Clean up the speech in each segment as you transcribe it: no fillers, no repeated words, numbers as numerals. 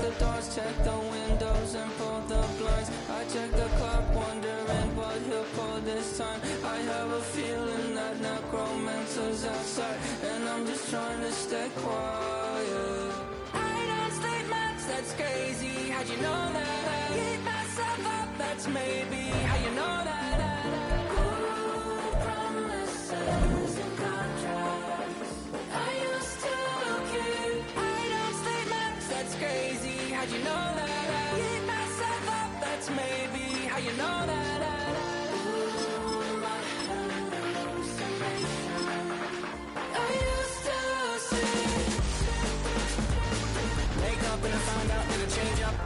the doors, check the windows, and pull the blinds. I check the clock, wondering what he'll pull this time. I have a feeling that necromancer's outside, and I'm just trying to stay quiet. I don't sleep much, that's crazy. How'd you know that? I keep myself up, that's maybe how you know that. Promises and contracts. I used to keep. I don't sleep much, that's crazy. How'd you know that? I keep myself up, that's maybe how you know that.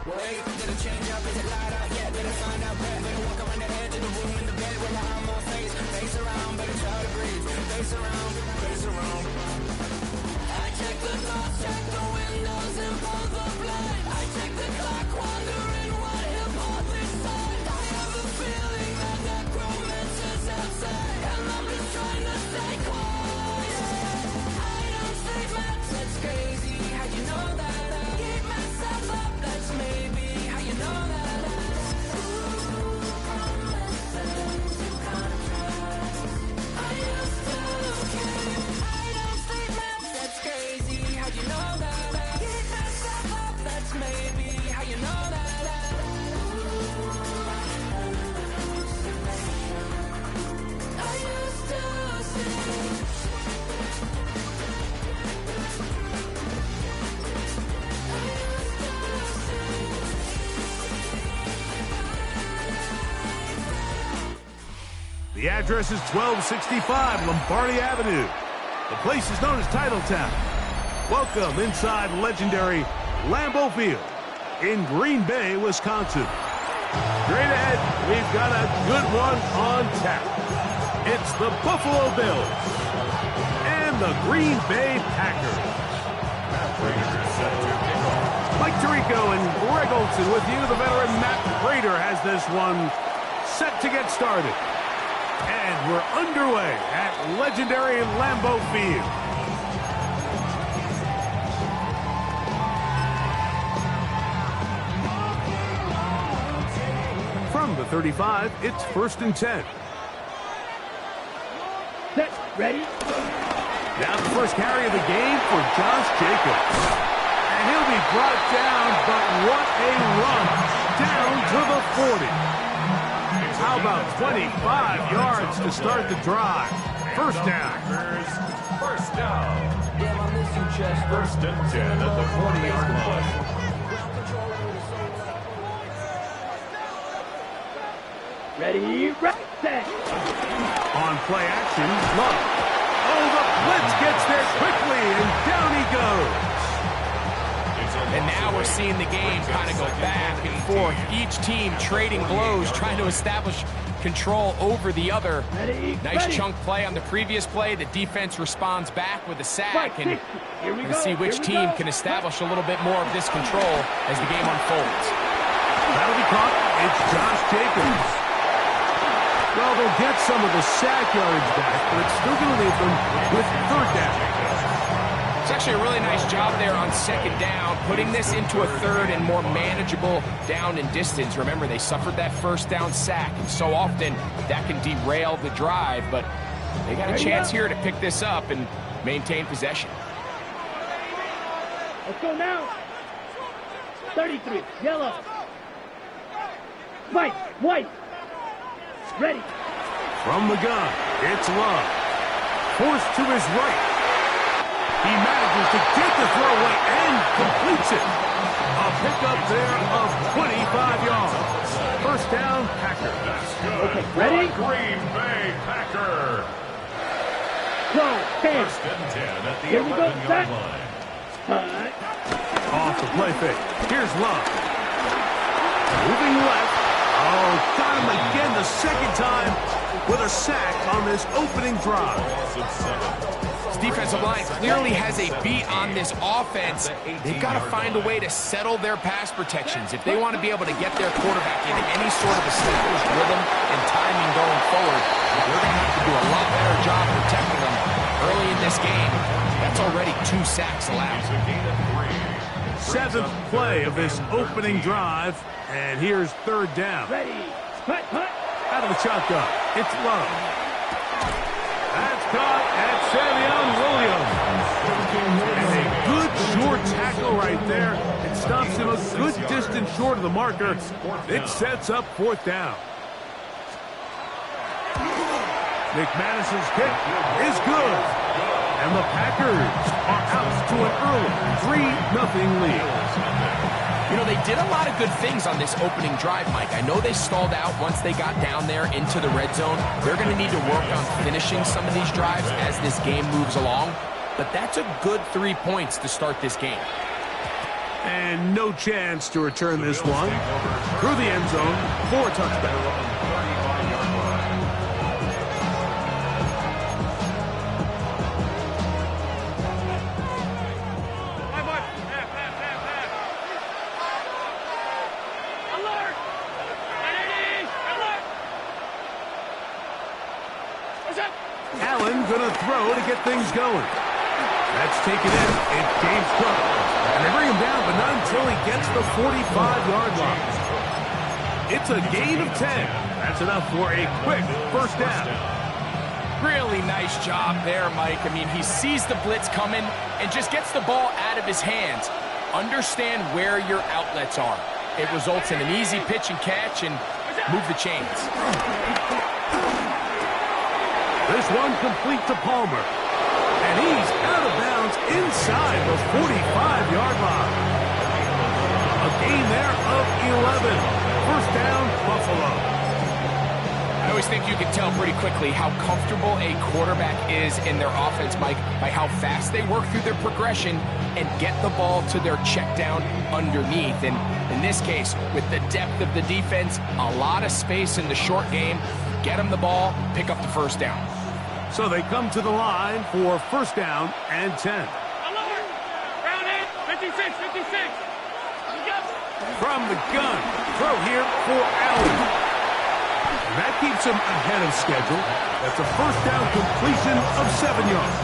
Wait, did it change up? Is it light out yet? Did it find out better? Better walk around the edge of the room in the bed with my arm on face. Face around, better try to breathe. Face around, face around. I check the doors, check the windows, and pull the blind. I check the clock, wondering what he'll pull this time. I have a feeling that necromancer's outside, and I'm just trying to stay quiet. I don't sleep much, that's crazy. How'd you know that? Keep myself up, that's maybe how you know that. Promises and contracts. I used to keep. I don't sleep much, that's crazy. How'd you know that? Keep myself up, that's maybe how you know that. I used to see. The address is 1265 Lombardi Avenue. The place is known as Titletown. Welcome inside legendary Lambeau Field in Green Bay, Wisconsin. Straight ahead, we've got a good one on tap. It's the Buffalo Bills and the Green Bay Packers. Mike Tirico and Greg Olson with you. The veteran Matt Prater has this one set to get started. And we're underway at legendary Lambeau Field. From the 35, it's 1st and 10. Set, ready? Now the first carry of the game for Josh Jacobs. And he'll be brought down, but what a run down to the 40. How about 25 yards to start the drive? First down. First down. First and 10 at the 40-yard line. Ready, set. On play action, Love. Oh, the blitz gets there quickly, and down he goes. And now we're seeing the game kind of go back and forth. Each team trading blows, trying to establish control over the other. Nice chunk play on the previous play. The defense responds back with a sack. And we'll see which team can establish a little bit more of this control as the game unfolds. That'll be caught. It's Josh Jacobs. Well, they'll get some of the sack yards back, but it's still going to leave them with third down. It's actually a really nice job there on second down, putting this into a third and more manageable down and distance. Remember, they suffered that first down sack, and so often that can derail the drive, but they got a chance here to pick this up and maintain possession. Let's go now. 33, yellow. White, white. Ready. From the gun, it's Love. Forced to his right. He manages to get the throw away and completes it. A pickup there of 25 yards. First down, Packers. Okay, ready? Green Bay Packer. Go, 10. First and 10 at the Here we go, 11-yard set. line. Off the play fake. Here's Love. Moving left. Oh, got him again the second time with a sack on this opening drive. This defensive line clearly has a beat on this offense. They've got to find a way to settle their pass protections. If they want to be able to get their quarterback into any sort of established rhythm and timing going forward, they're going to have to do a lot better job protecting them early in this game. That's already 2 sacks allowed. 7th play of this opening drive, and here's 3rd down. Ready. Hunt, hunt. Out of the shotgun, it's Love. That's caught at Savion Williams. And a good short tackle right there. It stops him a good distance short of the marker. It sets up 4th down. McManus's kick is good. And the Packers are out to an early 3-0 lead. You know, they did a lot of good things on this opening drive, Mike. I know they stalled out once they got down there into the red zone. They're going to need to work on finishing some of these drives as this game moves along. But that's a good 3 points to start this game. And no chance to return this one. Through the end zone for a touchdown. Allen gonna throw to get things going. That's taken in. It's James Cook. And they bring him down, but not until he gets the 45-yard line. It's a gain of 10. That's enough for a quick 1st down. Really nice job there, Mike. I mean, he sees the blitz coming and just gets the ball out of his hands. Understand where your outlets are. It results in an easy pitch and catch and move the chains. This one complete to Palmer. And he's out of bounds inside the 45-yard line. A gain there of 11. 1st down, Buffalo. I always think you can tell pretty quickly how comfortable a quarterback is in their offense, Mike, by how fast they work through their progression and get the ball to their check down underneath. And in this case, with the depth of the defense, a lot of space in the short game, get them the ball, pick up the 1st down. So they come to the line for 1st down and 10. Round 8, 56, 56. From the gun, throw here for Allen. And that keeps him ahead of schedule. That's a 1st down completion of 7 yards.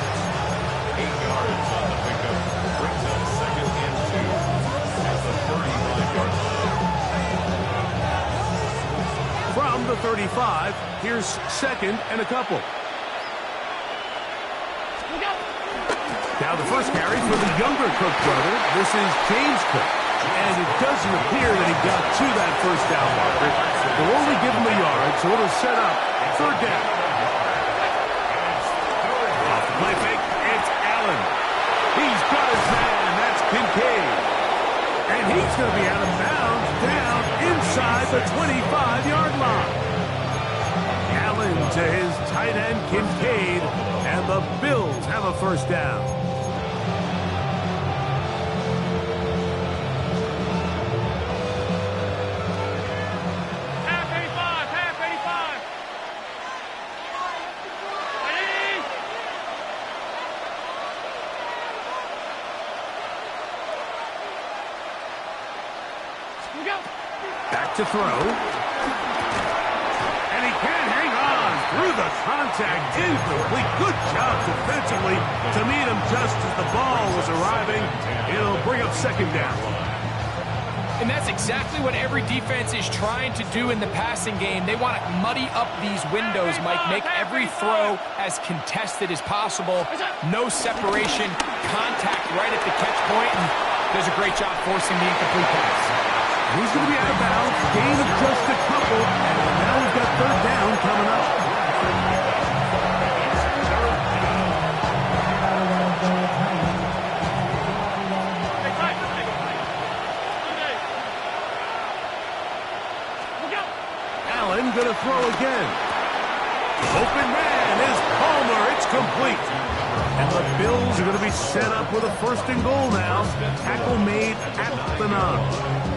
8 yards on the pickup. Brings up 2nd and 2 at the 35-yard line. From the 35, here's 2nd and a couple. Now the first carry for the younger Cook brother. This is James Cook. And it doesn't appear that he got to that 1st down marker. They'll only give him a yard, so it'll set up 3rd down. Off the play fake, it's Allen. He's got his man, that's Kincaid. And he's going to be out of bounds down inside the 25-yard line. Allen to his tight end, Kincaid, and the Bills have a 1st down. Back to throw. And he can't hang on through the contact. Incomplete. Good job defensively to meet him just as the ball was arriving. It'll bring up 2nd down. And that's exactly what every defense is trying to do in the passing game. They want to muddy up these windows, Mike. Make every throw as contested as possible. No separation. Contact right at the catch point. And does a great job forcing the incomplete pass. He's going to be out of bounds. Gain of just a couple. And now we've got 3rd down coming up. Allen going to throw again. Open man is Palmer. It's complete. And the Bills are going to be set up with a 1st and goal now. Tackle made at the 9.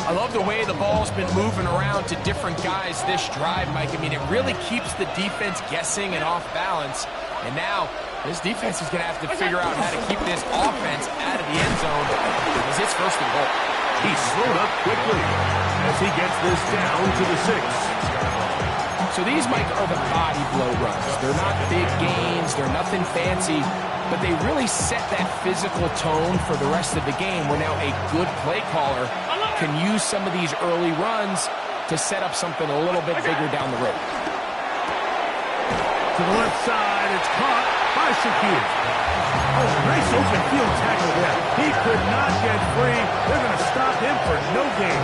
I love the way the ball's been moving around to different guys this drive, Mike. I mean, it really keeps the defense guessing and off balance. And now, this defense is going to have to figure out how to keep this offense out of the end zone because it's 1st and goal. He slowed up quickly as he gets this down to the 6. So these, Mike, are the body blow runs. They're not big gains. They're nothing fancy. But they really set that physical tone for the rest of the game where now a good play caller can use some of these early runs to set up something a little bit bigger down the road. To the left side, it's caught by Shakir. Oh, nice open field tackle there. He could not get free. They're going to stop him for no gain.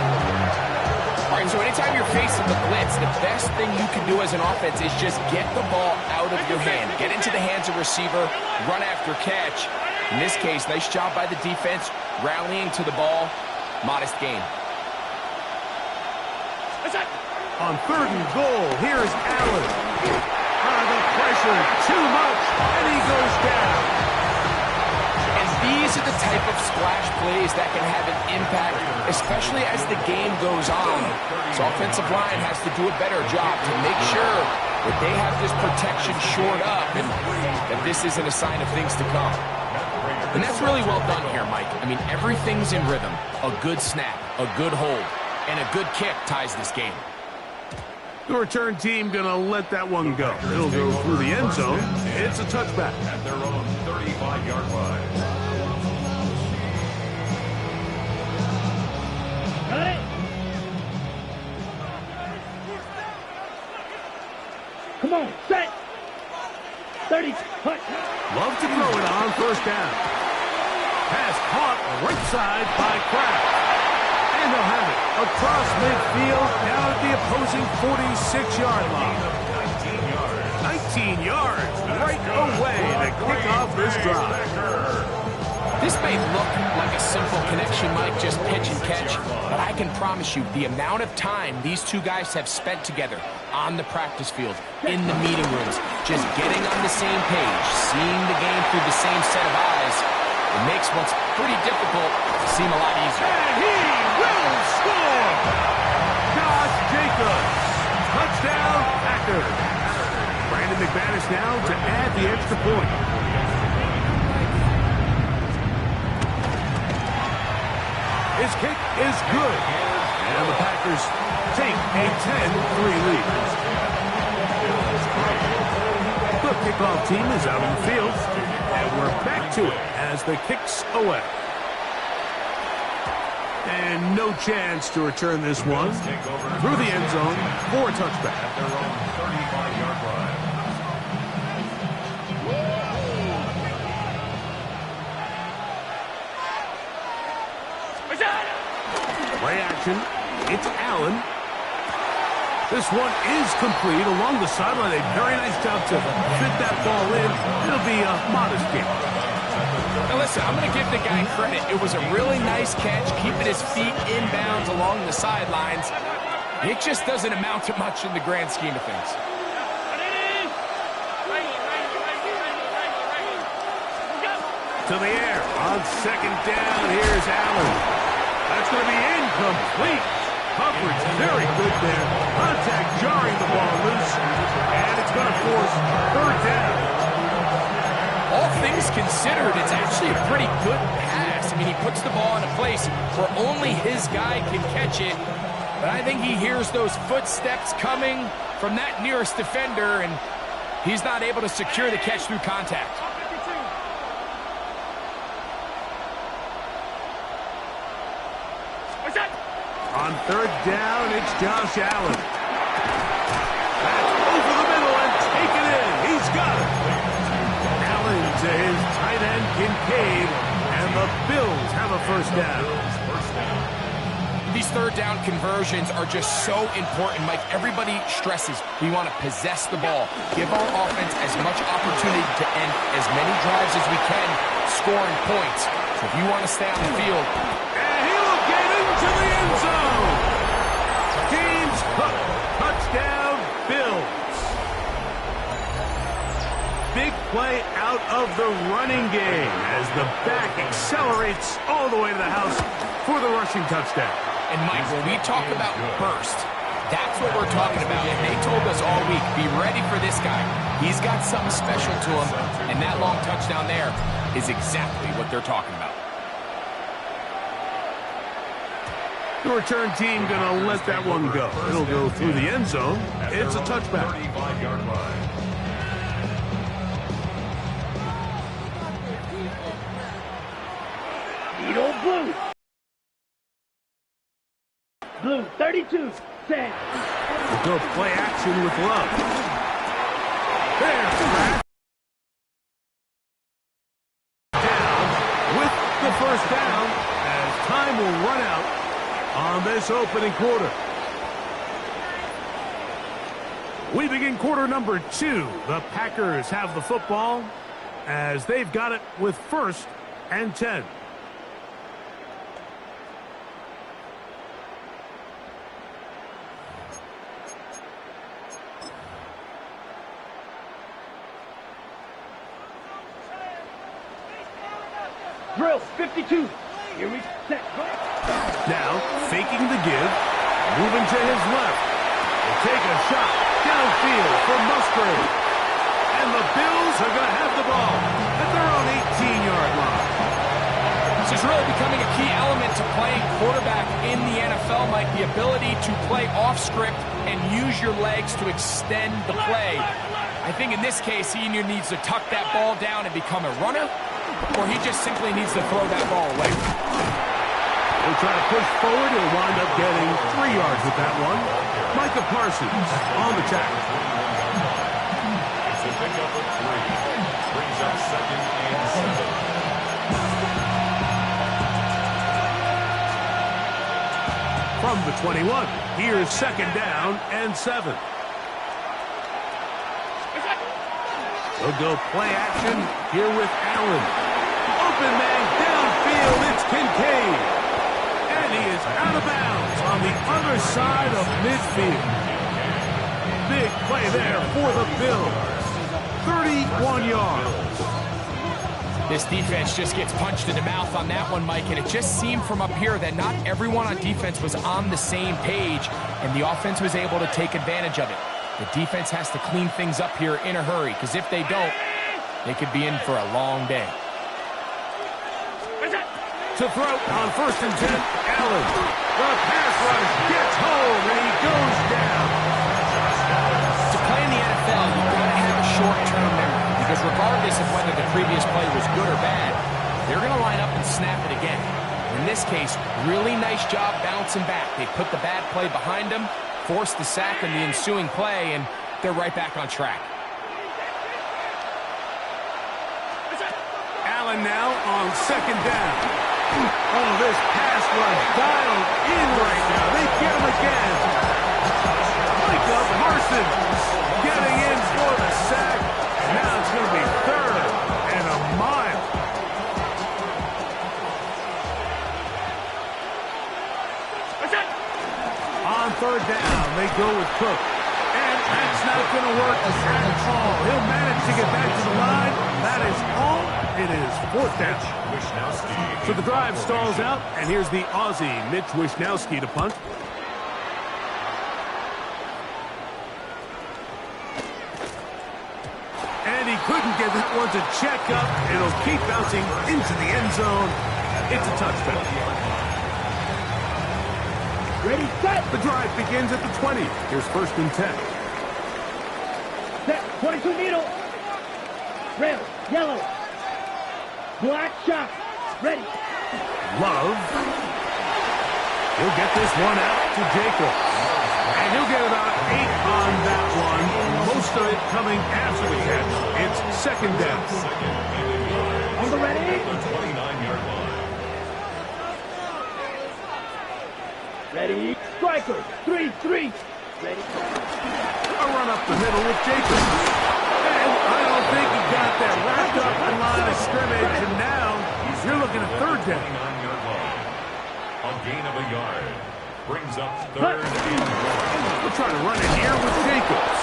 All right, so anytime you're facing the blitz, the best thing you can do as an offense is just get the ball out of your hand. Get into the hands of receiver, run after catch. In this case, nice job by the defense, rallying to the ball. Modest gain. On 3rd and goal, here's Allen. The pressure, too much, and he goes down. And these are the type of splash plays that can have an impact, especially as the game goes on. So offensive line has to do a better job to make sure that they have this protection shored up and that this isn't a sign of things to come. And that's really well done here, Mike. I mean, everything's in rhythm. A good snap, a good hold, and a good kick ties this game. The return team going to let that one go. It'll go through the end zone. It's a touchback. At their own 35-yard line. Got it. Come on, set. 30, push. Love to throw it on 1st down. Pass caught right side by Kraft. And they'll have it across midfield down at the opposing 46-yard line. 19 yards right away to kick off this drive. This may look like a simple connection, Mike, just pitch and catch, but I can promise you the amount of time these two guys have spent together on the practice field, in the meeting rooms, just getting on the same page, seeing the game through the same set of eyes, it makes what's pretty difficult seem a lot easier. And he will score! Josh Jacobs. Touchdown, Packers. Brandon McManus now to add the extra point. His kick is good. And the Packers take a 10-3 lead. The kickoff team is out on the field. And we're back to it as the kick's away. And no chance to return this one through the end zone for a touchback. At their own 35-yard line. Play action. It's Allen. This one is complete along the sideline. A very nice job to fit that ball in. It'll be a modest game. Now listen, I'm going to give the guy credit. It was a really nice catch, keeping his feet inbounds along the sidelines. It just doesn't amount to much in the grand scheme of things. To the air on 2nd down. Here's Allen. That's going to be incomplete. Coverage very good there. Contact jarring the ball loose. And it's going to force 3rd down. All things considered, it's actually a pretty good pass. I mean, he puts the ball in a place where only his guy can catch it. But I think he hears those footsteps coming from that nearest defender, and he's not able to secure the catch through contact. On 3rd down, it's Josh Allen. That's over the middle and taken in. He's got it. Allen to his tight end, Kincaid, and the Bills have a 1st down. These 3rd down conversions are just so important, Mike. Everybody stresses we want to possess the ball, give our offense as much opportunity to end as many drives as we can, scoring points. So if you want to stay on the field, to the end zone. James Cook, touchdown, Bills. Big play out of the running game as the back accelerates all the way to the house for the rushing touchdown. And Mike, when we talk about burst, that's what we're talking about. And they told us all week, be ready for this guy. He's got something special to him, and that long touchdown there is exactly what they're talking about. The return team going to let that one go. It'll go through the end zone. It's a touchback. 35-yard line. Needle blue. Blue, 32, 10. We'll go play action with Love. There's Pratt. Down with the first down as time will run out on this opening quarter. We begin quarter number 2. The Packers have the football as they've got it with 1st and 10. Drill, 52. Here we set. Now, faking the give, moving to his left. They take a shot downfield for Musgrave. And the Bills are going to have the ball at their own 18-yard line. This is really becoming a key element to playing quarterback in the NFL, Mike. The ability to play off script and use your legs to extend the play. I think in this case, he either needs to tuck that ball down and become a runner, or he just simply needs to throw that ball away. He'll try to push forward. He'll wind up getting 3 yards with that one. Micah Parsons on the tackle. It's a pickup of 3. Brings up 2nd and 7. From the 21, here's 2nd down and 7. They'll go play action here with Allen. Open man downfield, it's Kincaid. And he is out of bounds on the other side of midfield. Big play there for the Bills. 31 yards. This defense just gets punched in the mouth on that one, Mike, and it just seemed from up here that not everyone on defense was on the same page, and the offense was able to take advantage of it. The defense has to clean things up here in a hurry, because if they don't, they could be in for a long day. To throw on 1st and 10, Allen. The pass rush gets home, and he goes down. To play in the NFL, you've got to have a short-term memory, because regardless of whether the previous play was good or bad, they're going to line up and snap it again. In this case, really nice job bouncing back. They put the bad play behind them, forced the sack in the ensuing play, and they're right back on track. Allen now on 2nd down. Oh, this pass rush dialed in right now. They get him again. Micah Parsons getting in for the sack. And now it's going to be 3rd and a mile. On 3rd down, they go with Cook. And that's not going to work at all. He'll manage to get back to the line. That is all. It is 4th down. So the drive stalls out, and here's the Aussie, Mitch Wishnowsky, to punt. And he couldn't get that one to check up. It'll keep bouncing into the end zone. It's a touchdown. Ready, set. The drive begins at the 20. Here's 1st and 10. Set, 22 needle. Red, yellow. Black shot. Ready. Love. He'll get this one out to Jacobs. And he'll get about 8 on that one. Most of it coming after the catch. It's 2nd down. On the ready. 29-yard line. Ready. Striker. 3-3. Ready. A run up the middle with Jacobs. And I don't think he got that wrapped up in line of scrimmage. And now you're looking at 3rd down. 29-yard line. A gain of a yard. Brings up 3rd and 1. We're trying to run it here with Jacobs.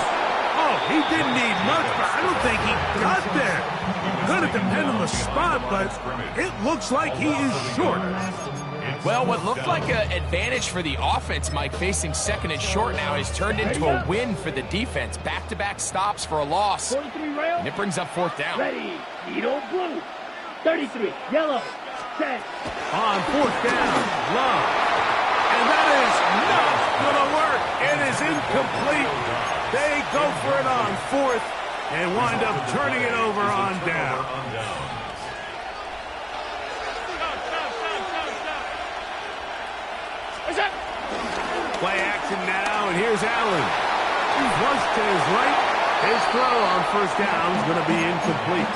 Oh, he didn't need much, but I don't think he got there. Going to depend on the spot, but it looks like he is short. Well, what looked like an advantage for the offense, Mike, facing 2nd and short now, has turned into a win for the defense. Back-to-back stops for a loss. 43 rail. And it brings up 4th down. Ready. Needle blue. 33. Yellow. Set. On 4th down, Love. And that is not going to work. It is incomplete. They go for it on fourth and wind up turning it over on down. Play action now, and here's Allen. Flush to his right. His throw on first down is going to be incomplete.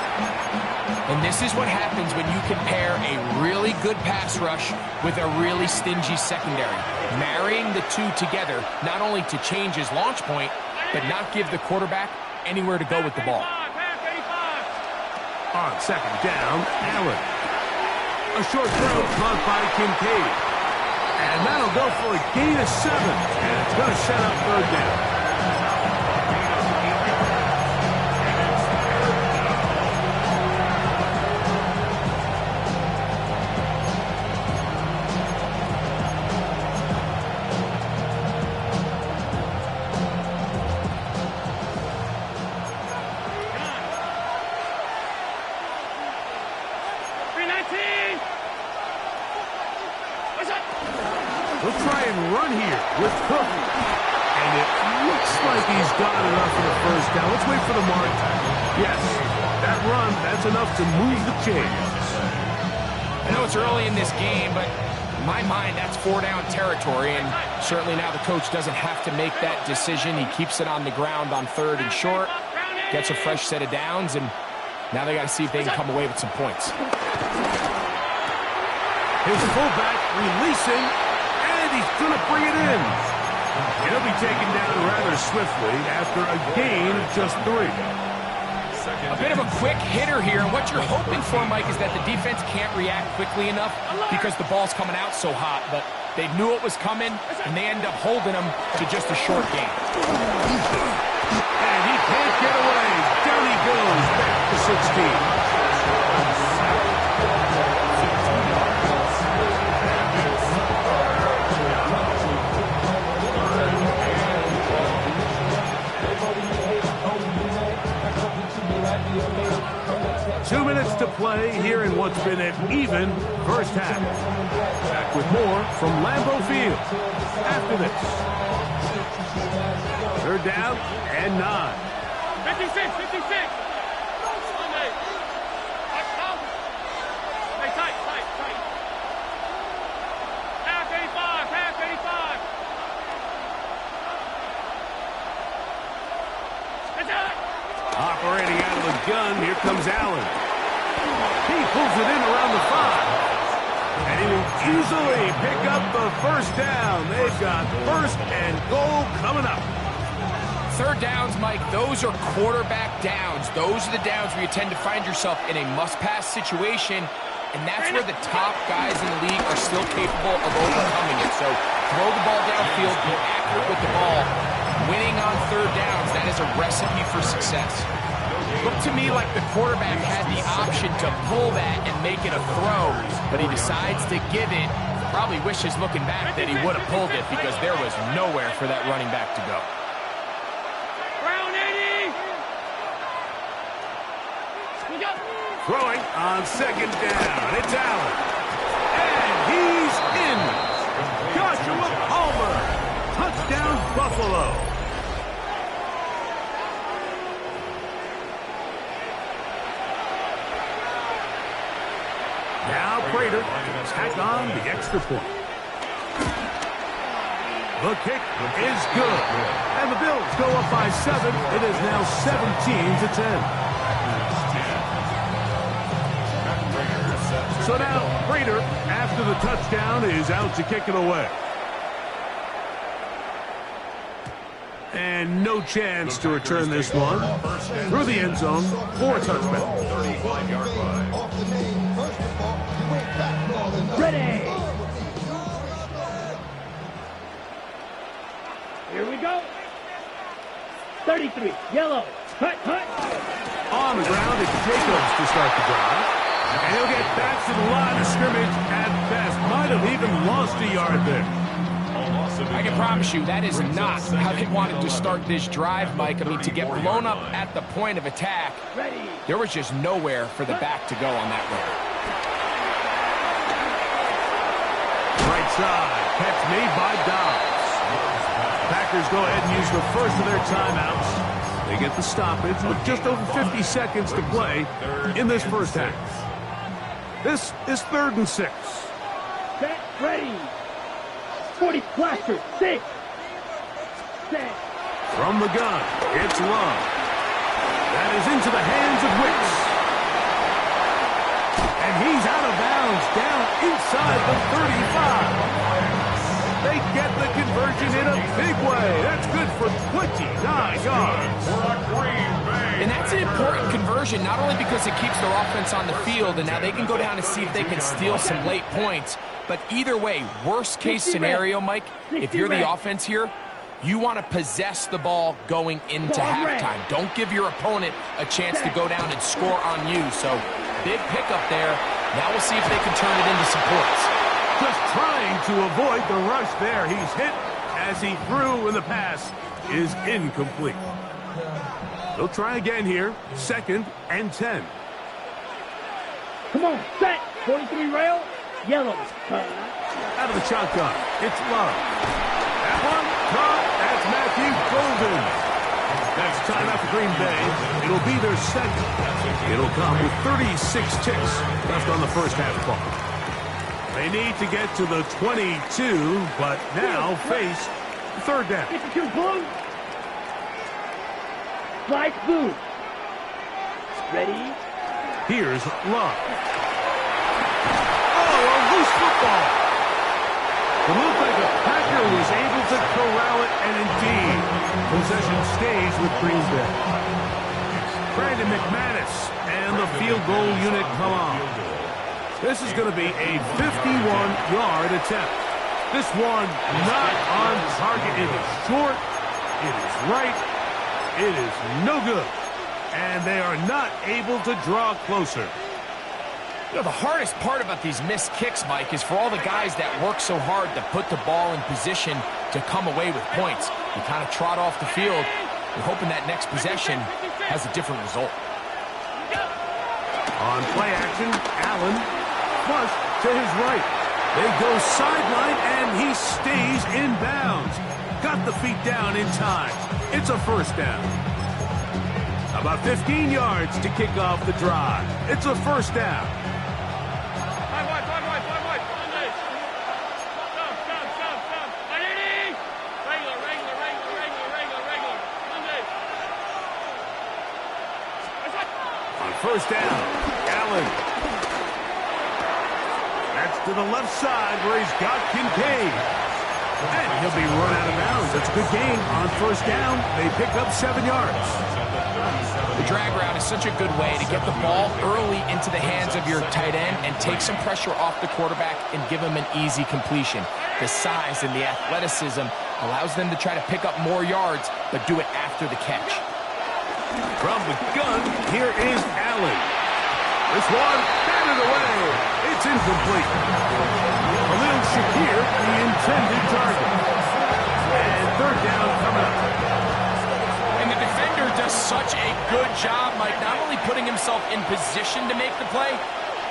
And this is what happens when you compare a really good pass rush with a really stingy secondary. Marrying the two together, not only to change his launch point, but not give the quarterback anywhere to go with the ball. On second down, Allen. A short throw caught by Kincaid. And that'll go for a gain of 7. And it's going to set up third down. 319. He'll try and run here with Cook. And it looks like he's got enough for the first down. Let's wait for the mark. Yes, that run, that's enough to move the chains. I know it's early in this game, but in my mind, that's 4-down territory. And certainly now the coach doesn't have to make that decision. He keeps it on the ground on third and short, gets a fresh set of downs, and now they got to see if they can come away with some points. His fullback releasing, and he's going to bring it in. He'll be taken down rather swiftly after a gain of just 3. A bit of a quick hitter here, and what you're hoping for, Mike, is that the defense can't react quickly enough because the ball's coming out so hot, but they knew it was coming, and they end up holding them to just a short gain. And he can't get away. Down he goes, back to 16. 2 minutes to play here in what's been an even first half. Back with more from Lambeau Field after this. 3rd down and 9. 56. Hey, tight. Half 85. It's out. Operating out of the gun, here comes Allen. He pulls it in around the 5. And he will easily pick up the first down. They've got 1st and goal coming up. 3rd downs, Mike, those are quarterback downs. Those are the downs where you tend to find yourself in a must-pass situation, and that's where the top guys in the league are still capable of overcoming it. So throw the ball downfield, be accurate with the ball. Winning on 3rd downs, that is a recipe for success. Looked to me like the quarterback had the option to pull that and make it a throw, but he decides to give it. Probably wishes looking back that he would have pulled it because there was nowhere for that running back to go. Throwing on 2nd down. It's Allen. And he's in. Joshua Palmer. Touchdown, Buffalo. Now Prater tack on the extra point. The kick is good. And the Bills go up by 7. It is now 17-10. So now Prater, after the touchdown, is out to kick it away. And no chance to return this one. Through the end zone for a touchback. 35-yard line. Ready. Here we go. 33. Yellow. Hut. On the ground, it's Jacobs to start the drive. And he'll get back to the line of scrimmage at best. Might have even lost a yard there. I can promise you that is not how they wanted to start this drive, Mike. I mean, to get blown up at the point of attack, there was just nowhere for the back to go on that run. Right outside. Catch made by Dobbs. Packers go ahead and use the first of their timeouts. They get the stoppage with just over 50 seconds to play in this first half. This is 3rd and 6. Set, ready. 40 blaster, 6. Set. From the gun, it's Love. That is into the hands of Wicks. And he's out of bounds, down inside the 35. They get the conversion in a big way. That's good for 29 yards. And that's an important conversion, not only because it keeps their offense on the field, and now they can go down and see if they can steal some late points. But either way, worst case scenario, Mike, if you're the offense here, you want to possess the ball going into halftime. Don't give your opponent a chance to go down and score on you. So big pickup there. Now we'll see if they can turn it into some points. Just trying to avoid the rush there. He's hit as he threw, and the pass is incomplete. They'll try again here. 2nd and 10. Come on, set. 43 rail. Yellow. Out of the shotgun, it's Love. That one, caught. That's Matthew Golden. That's timeout for Green Bay. It'll be their second. It'll come with 36 ticks left on the first half clock. They need to get to the 22, but now face 3rd down. 52 blue. Slide blue. Ready. Here's Love. Oh, a loose football. It looked like a Packer was able to corral it, and indeed, possession stays with Green Bay. Brandon McManus and the field goal unit come on. This is going to be a 51-yard attempt. This one not on target. It is short. It is right. It is no good. And they are not able to draw closer. You know, the hardest part about these missed kicks, Mike, is for all the guys that work so hard to put the ball in position to come away with points. You kind of trot off the field. You're hoping that next possession has a different result. On play action, Allen flush to his right. They go sideline, and he stays in bounds. Got the feet down in time. It's a 1st down. About 15 yards to kick off the drive. It's a 1st down. On 1st down, Allen. That's to the left side where he's got Kincaid. And he'll be run out of bounds. That's a good game. On 1st down, they pick up 7 yards. The drag route is such a good way to get the ball early into the hands of your tight end and take some pressure off the quarterback and give him an easy completion. The size and the athleticism allows them to try to pick up more yards, but do it after the catch. From the gun, here is Allen. This one, batted away. It's incomplete. Khalil Shakir, the intended target. And 3rd down coming up. And the defender does such a good job, Mike, not only putting himself in position to make the play,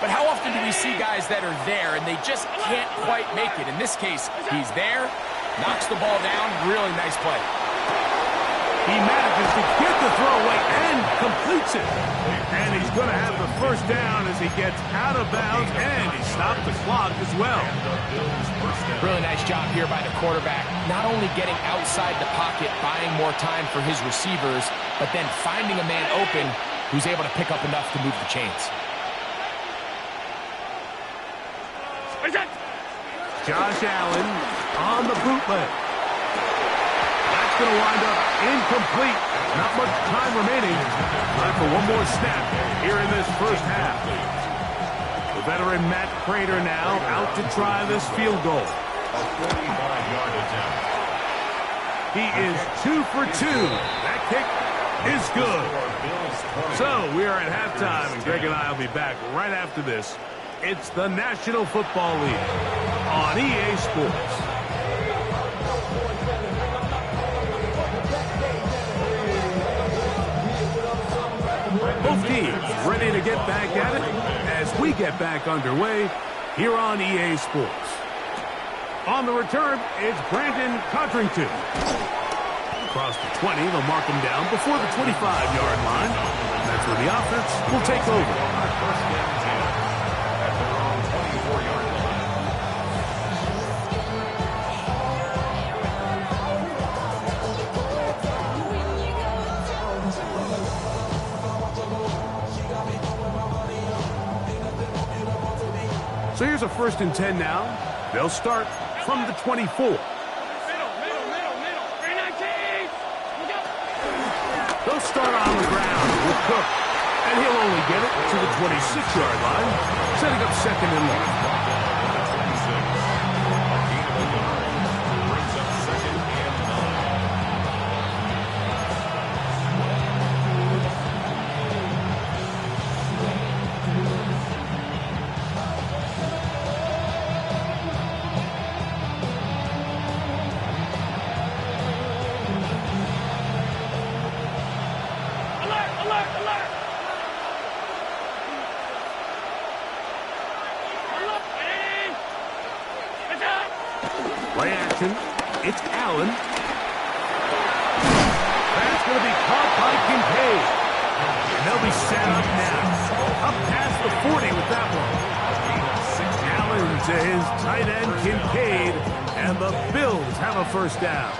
but how often do we see guys that are there and they just can't quite make it? In this case, he's there, knocks the ball down, really nice play. He manages to get the throw away and completes it. And he's going to have the 1st down as he gets out of bounds, and he stopped the clock as well. Really nice job here by the quarterback, not only getting outside the pocket, buying more time for his receivers, but then finding a man open who's able to pick up enough to move the chains. Josh Allen on the bootleg. That's going to wind up incomplete. Not much time remaining. Time for one more snap here in this first half. The veteran Matt Prater now out to try this field goal. He is 2 for 2. That kick is good. So we are at halftime, and Greg and I will be back right after this. It's the National Football League on EA Sports. Both teams ready to get back at it as we get back underway here on EA Sports. On the return, it's Brandon Codrington. Across the 20, they'll mark him down before the 25-yard line. That's where the offense will take over. First down 10 at their own 24-yard line. So here's a 1st and 10 now. They'll start from the 24. They'll start on the ground with Cook, and he'll only get it to the 26-yard line, setting up 2nd and long. Brings up 2nd and 9. Play action. It's Allen. That's going to be caught by Kincaid. And they'll be set up now. Up past the 40 with that one. Allen to his tight end, Kincaid. And the Bills have a 1st down.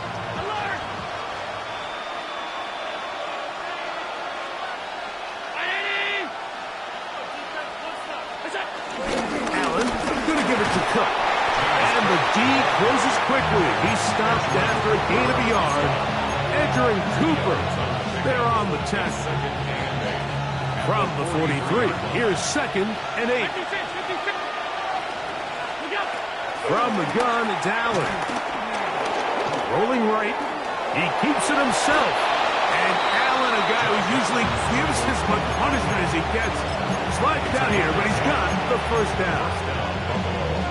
Allen going to give it to Cook. And the D closes quickly. He's stopped after a gain of a yard. Edger and Cooper, they're on the 10. From the 43, here's 2nd and 8. From the gun, it's Allen. Rolling right. He keeps it himself. And Allen, a guy who usually gives as much punishment as he gets, slides down here, but he's got the 1st down.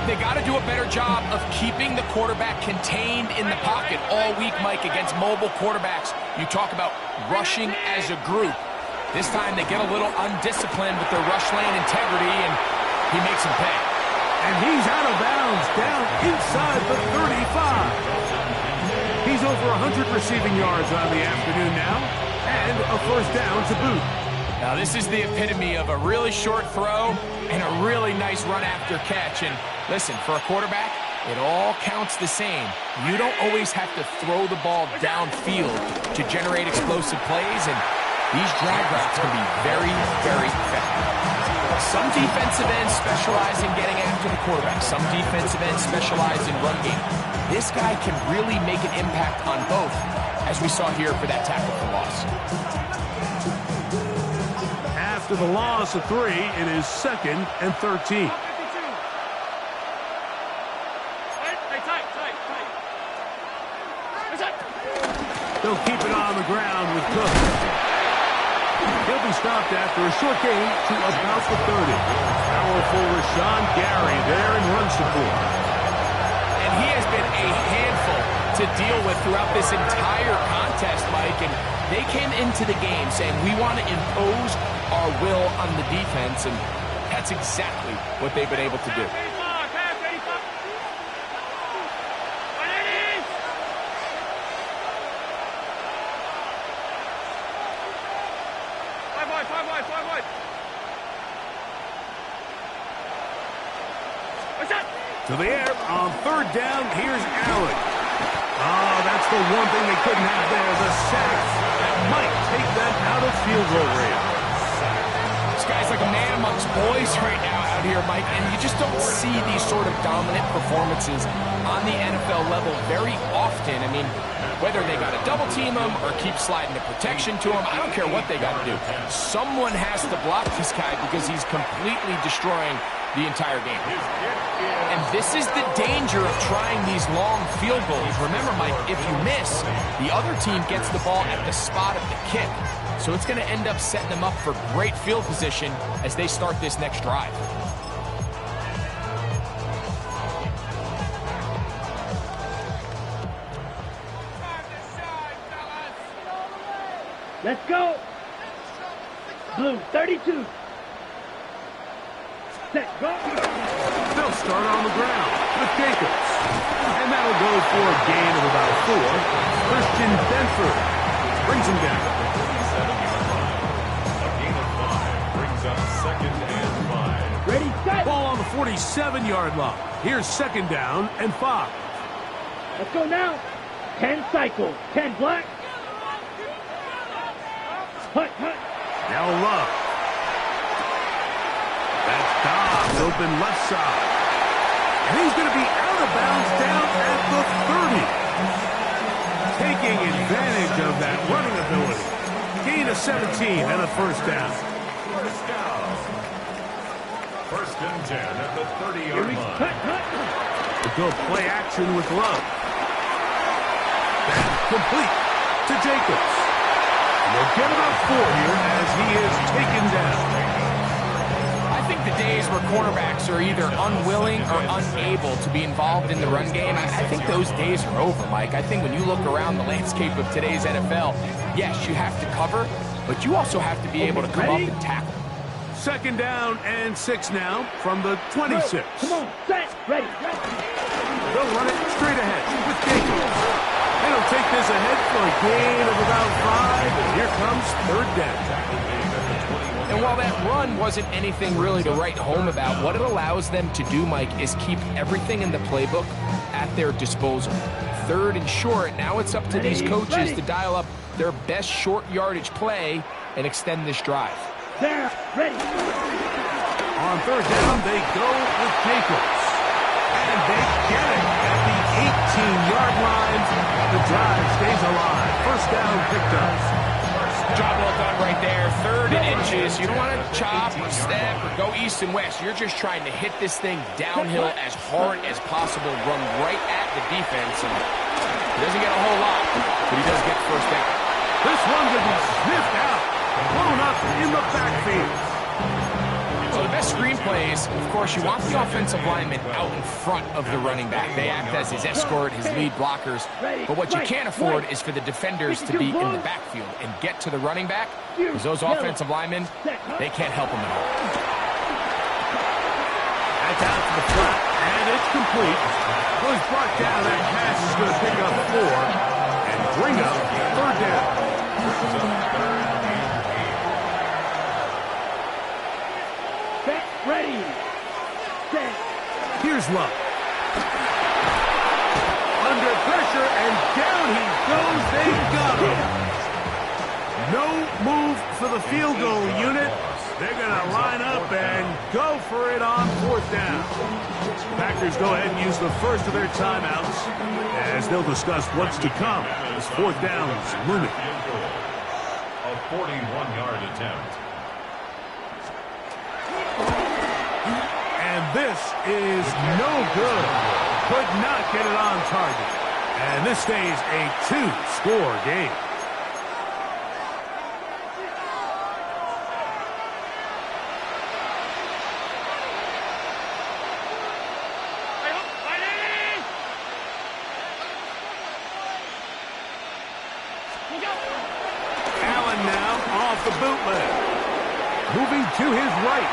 They got to do a better job of keeping the quarterback contained in the pocket all week, Mike, against mobile quarterbacks. You talk about rushing as a group. This time they get a little undisciplined with their rush lane integrity, and he makes them pay. And he's out of bounds, down inside the 35. He's over 100 receiving yards on the afternoon now, and a 1st down to boot. Now, this is the epitome of a really short throw and a really nice run after catch. And listen, for a quarterback, it all counts the same. You don't always have to throw the ball downfield to generate explosive plays, and these drag routes can be very, very effective. Some defensive ends specialize in getting after the quarterback. Some defensive ends specialize in run game. This guy can really make an impact on both, as we saw here for that tackle for loss. After the loss of 3, it is 2nd and 13. They'll keep it on the ground with Cook. He'll be stopped after a short gain to about the 30. Powerful Rashawn Gary there in run support. And he has been a handful to deal with throughout this entire contest, Mike. And they came into the game saying, we want to impose our will on the defense, and that's exactly what they've been able to do. To the air on 3rd down, here's Allen. Oh, that's the one thing they couldn't have there, the sack. That might take them out of field goal range. This guy's like a man amongst boys right now out here, Mike, and you just don't see these sort of dominant performances on the NFL level very often. I mean, whether they got to double team him or keep sliding the protection to him, I don't care what they got to do. Someone has to block this guy because he's completely destroying the entire game. And this is the danger of trying these long field goals. Remember, Mike, if you miss, the other team gets the ball at the spot of the kick. So it's going to end up setting them up for great field position as they start this next drive. Let's go. Blue, 32. Set, go. They'll start on the ground with Jacobs. And that'll go for a gain of about 4. Christian Benford brings him down. 47-yard line. A gain of 5 brings up 2nd and 5. Ready, set. Ball on the 47-yard line. Here's 2nd down and 5. Let's go now. 10 cycles. 10 black. Hut, hut. Now Love. That's Dobbs open left side. And he's going to be out of bounds down at the 30. Taking advantage of that running ability. Gain of 17 and a 1st down. First down. 1st and 10 at the 30-yard line. Hut, hut. We'll go play action with Love. That's complete to Jacobs. And they'll get about 4 here as he is taken down. I think the days where cornerbacks are either unwilling or unable to be involved in the run game, I think those days are over, Mike. I think when you look around the landscape of today's NFL, yes, you have to cover, but you also have to be able to come up and tackle. 2nd down and 6 now from the 26. Come on, set, ready, ready. They'll run it straight ahead with Jacobs. And he'll take this ahead for a gain of about 5, and here comes 3rd down. And while that run wasn't anything really to write home about, what it allows them to do, Mike, is keep everything in the playbook at their disposal. 3rd and short, now it's up to these coaches to dial up their best short yardage play and extend this drive. There, ready. On 3rd down, they go with Jacobs. And they get it at the 18-yard line. The drive stays alive. 1st down picked up. Job well done right there. 3rd and inches. You don't want to chop or step or go east and west. You're just trying to hit this thing downhill as hard as possible, run right at the defense. And he doesn't get a whole lot, but he does get 1st down. This one will be sniffed out, blown up in the backfield. So the best screen plays, of course, you want the offensive lineman out in front of the running back. They act as his escort, his lead blockers. But what you can't afford is for the defenders to be in the backfield and get to the running back, because those offensive linemen, they can't help him at all. That's out to the flat, and it's complete. Was brought down. That pass is going to pick up 4 and bring up 3rd down. Set, ready. Set. Here's Love. Under pressure, and down he goes. They got him. No move for the field goal unit. They're going to line up and go for it on 4th down. Packers go ahead and use the first of their timeouts as they'll discuss what's to come as 4th down is looming. A 41-yard attempt. And this is no good. Could not get it on target. And this stays a 2-score game. Allen now off the bootleg. Moving to his right.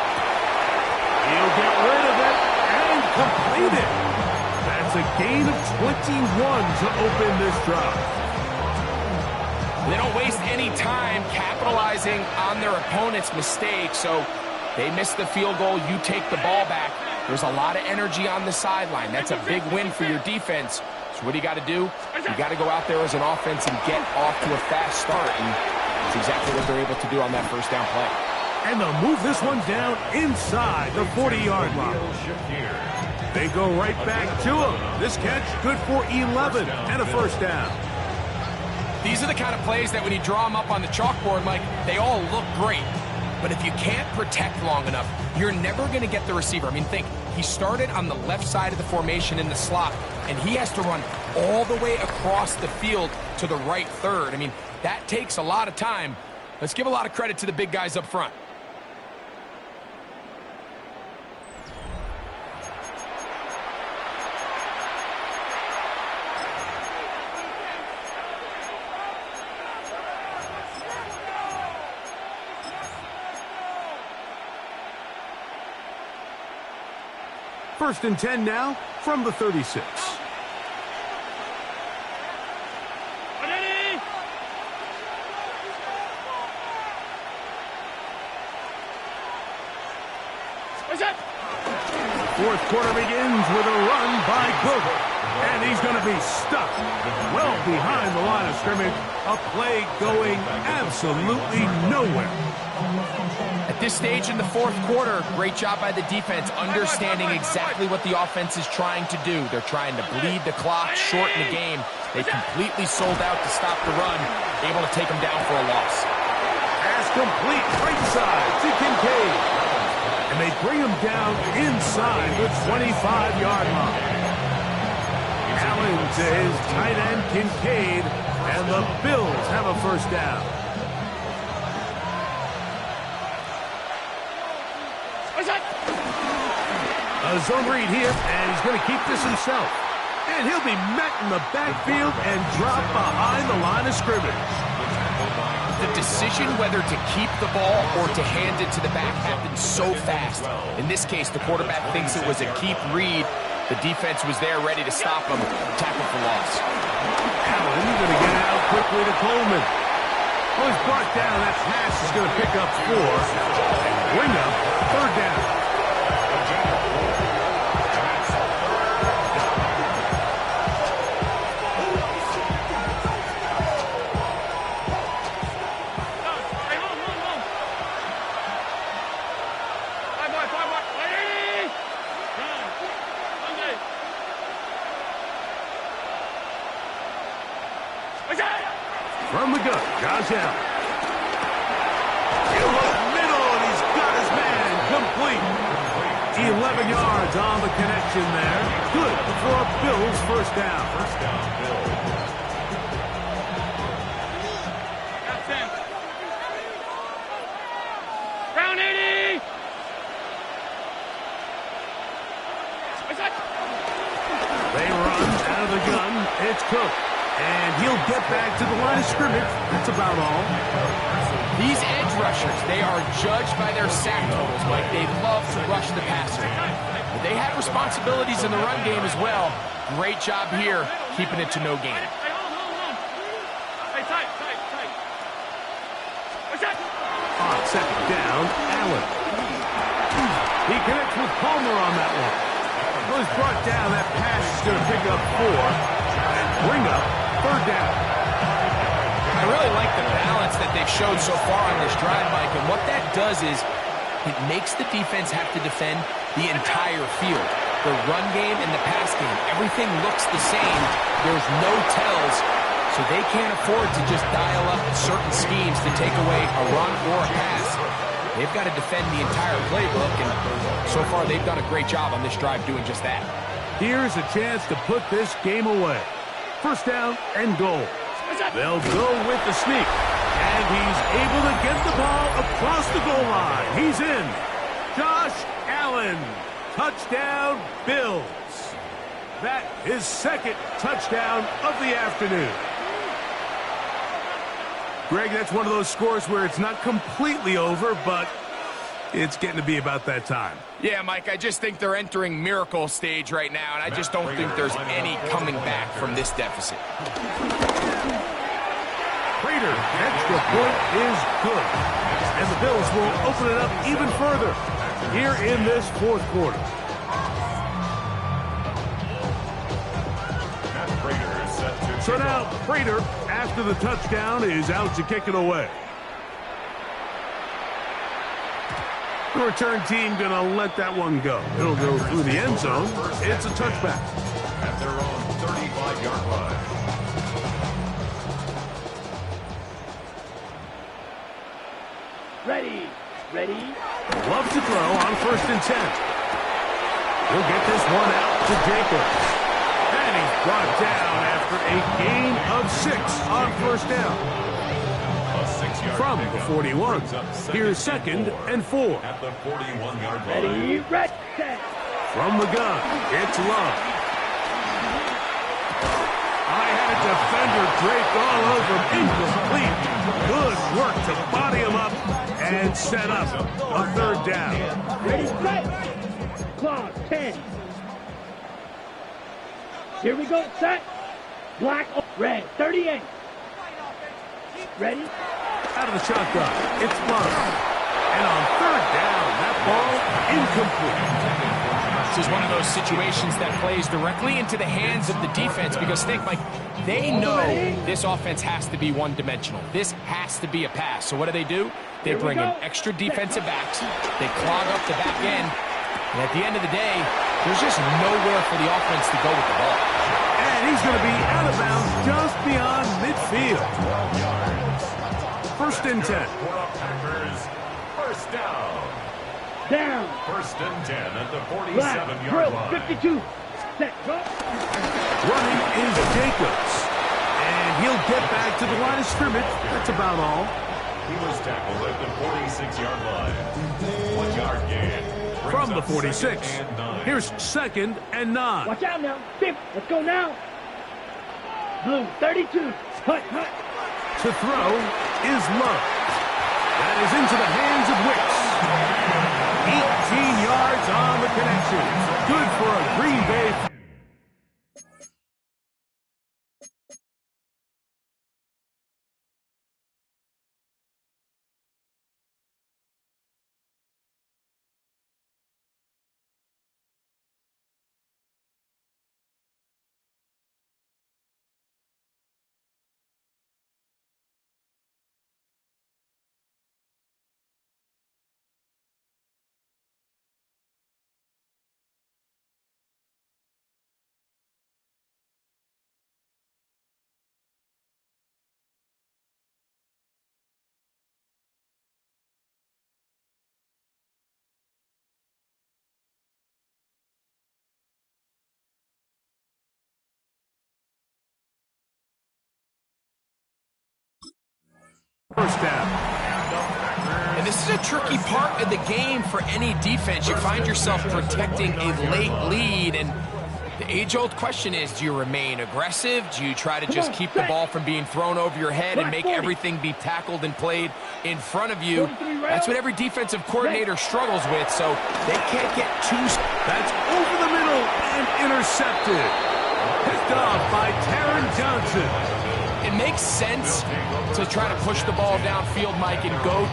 He'll get rid of it and complete it. That's a gain of 21 to open this drive. They don't waste any time capitalizing on their opponent's mistake, so they miss the field goal, you take the ball back. There's a lot of energy on the sideline. That's a big win for your defense. So what do you got to do? You got to go out there as an offense and get off to a fast start, and that's exactly what they're able to do on that 1st down play. And they'll move this one down inside the 40-yard line. They go right back to him. This catch good for 11 and a 1st down. These are the kind of plays that when you draw them up on the chalkboard, Mike, they all look great. But if you can't protect long enough, you're never going to get the receiver. I mean, think, he started on the left side of the formation in the slot, and he has to run all the way across the field to the right 3rd. I mean, that takes a lot of time. Let's give a lot of credit to the big guys up front. First and 10 now from the 36. Fourth quarter begins with a run by Cook. And he's going to be stuck well behind the line of scrimmage. A play going absolutely nowhere. At this stage in the fourth quarter, great job by the defense understanding exactly what the offense is trying to do. They're trying to bleed the clock, shorten the game. They completely sold out to stop the run, able to take them down for a loss. Pass complete right side to Kincaid. And they bring him down inside the 25-yard line. Allen to his tight end, Kincaid, and the Bills have a first down. A zone read here, and he's going to keep this himself. And he'll be met in the backfield and dropped behind the line of scrimmage. The decision whether to keep the ball or to hand it to the back happens so fast. In this case, the quarterback thinks it was a keep read. The defense was there ready to stop him, tackle for loss. Allen going to get it out quickly to Coleman. Oh, he's brought down. That pass is going to pick up 4 and bring up third down. From the gun, Josh Allen. In the middle, and he's got his man complete. 11 yards on the connection there. Good for a Bills first down. First down, Bills. Round 80. They run out of the gun. It's Cook. And he'll get back to the line of scrimmage. That's about all. These edge rushers, they are judged by their sack totals, Mike. They love to rush the passer. But they have responsibilities in the run game as well. Great job here, keeping it to no gain. On second down, Allen. He connects with Palmer on that one. Was brought down. That pass is going to pick up 4 and bring up third down. I really like the balance that they've showed so far on this drive, Mike, and what that does is it makes the defense have to defend the entire field. The run game and the pass game, everything looks the same. There's no tells, so they can't afford to just dial up certain schemes to take away a run or a pass. They've got to defend the entire playbook, and so far they've done a great job on this drive doing just that. Here's a chance to put this game away. First down and goal. They'll go with the sneak. And he's able to get the ball across the goal line. He's in. Josh Allen. Touchdown, Bills. That is second touchdown of the afternoon. Greg, that's one of those scores where it's not completely over, but it's getting to be about that time. Yeah, Mike, I just think they're entering miracle stage right now, and I just don't think there's any coming back from this deficit. Prater, extra point is good. And the Bills will open it up even further here in this fourth quarter. So now, Prater, after the touchdown, is out to kick it away. The return team going to let that one go. It'll go through the end zone. It's a touchback. At their own 35-yard line. Ready. Loves to throw on 1st and 10. He'll get this one out to Jacobs. And he's brought down after a gain of 6 on first down. From the 41, here's 2nd and 4. At the 41-yard line. Ready, red, set. From the gun, it's Love. I had a defender draped all over him. Incomplete. Good work to body him up and set up a third down. Ready, set. Clock, 10. Here we go, set. Black, red, 38. Ready? Out of the shotgun, it's Love. And on third down, that Ball incomplete. This is one of those situations that plays directly into the hands of the defense because think, Mike, they know this offense has to be one-dimensional. This has to be a pass. So what do? They bring in extra defensive backs. They clog up the back end. And at the end of the day, there's just nowhere for the offense to go with the ball. And he's going to be out of bounds just beyond midfield. 1st and 10. First down. Down. 1st and 10 at the 47-yard line. 52. Set. Go. Running is Jacobs. And he'll get back to the line of scrimmage. That's about all. He was tackled at the 46-yard line. 1 yard gain. From the 46, here's 2nd and 9. Watch out now. 5th. Let's go now. Blue. 32. Hut. To throw is Love. That is into the hands of Wicks. 18 yards on the connection. Good for a Green Bay. First down. And this is a tricky part of the game for any defense. You find yourself protecting a late lead, and the age-old question is, do you remain aggressive? Do you try to just keep the ball from being thrown over your head and make everything be tackled and played in front of you? That's what every defensive coordinator struggles with, so they can't get too... That's over the middle and intercepted. Picked off by Taron Johnson. It makes sense to try to push the ball downfield, Mike, and go.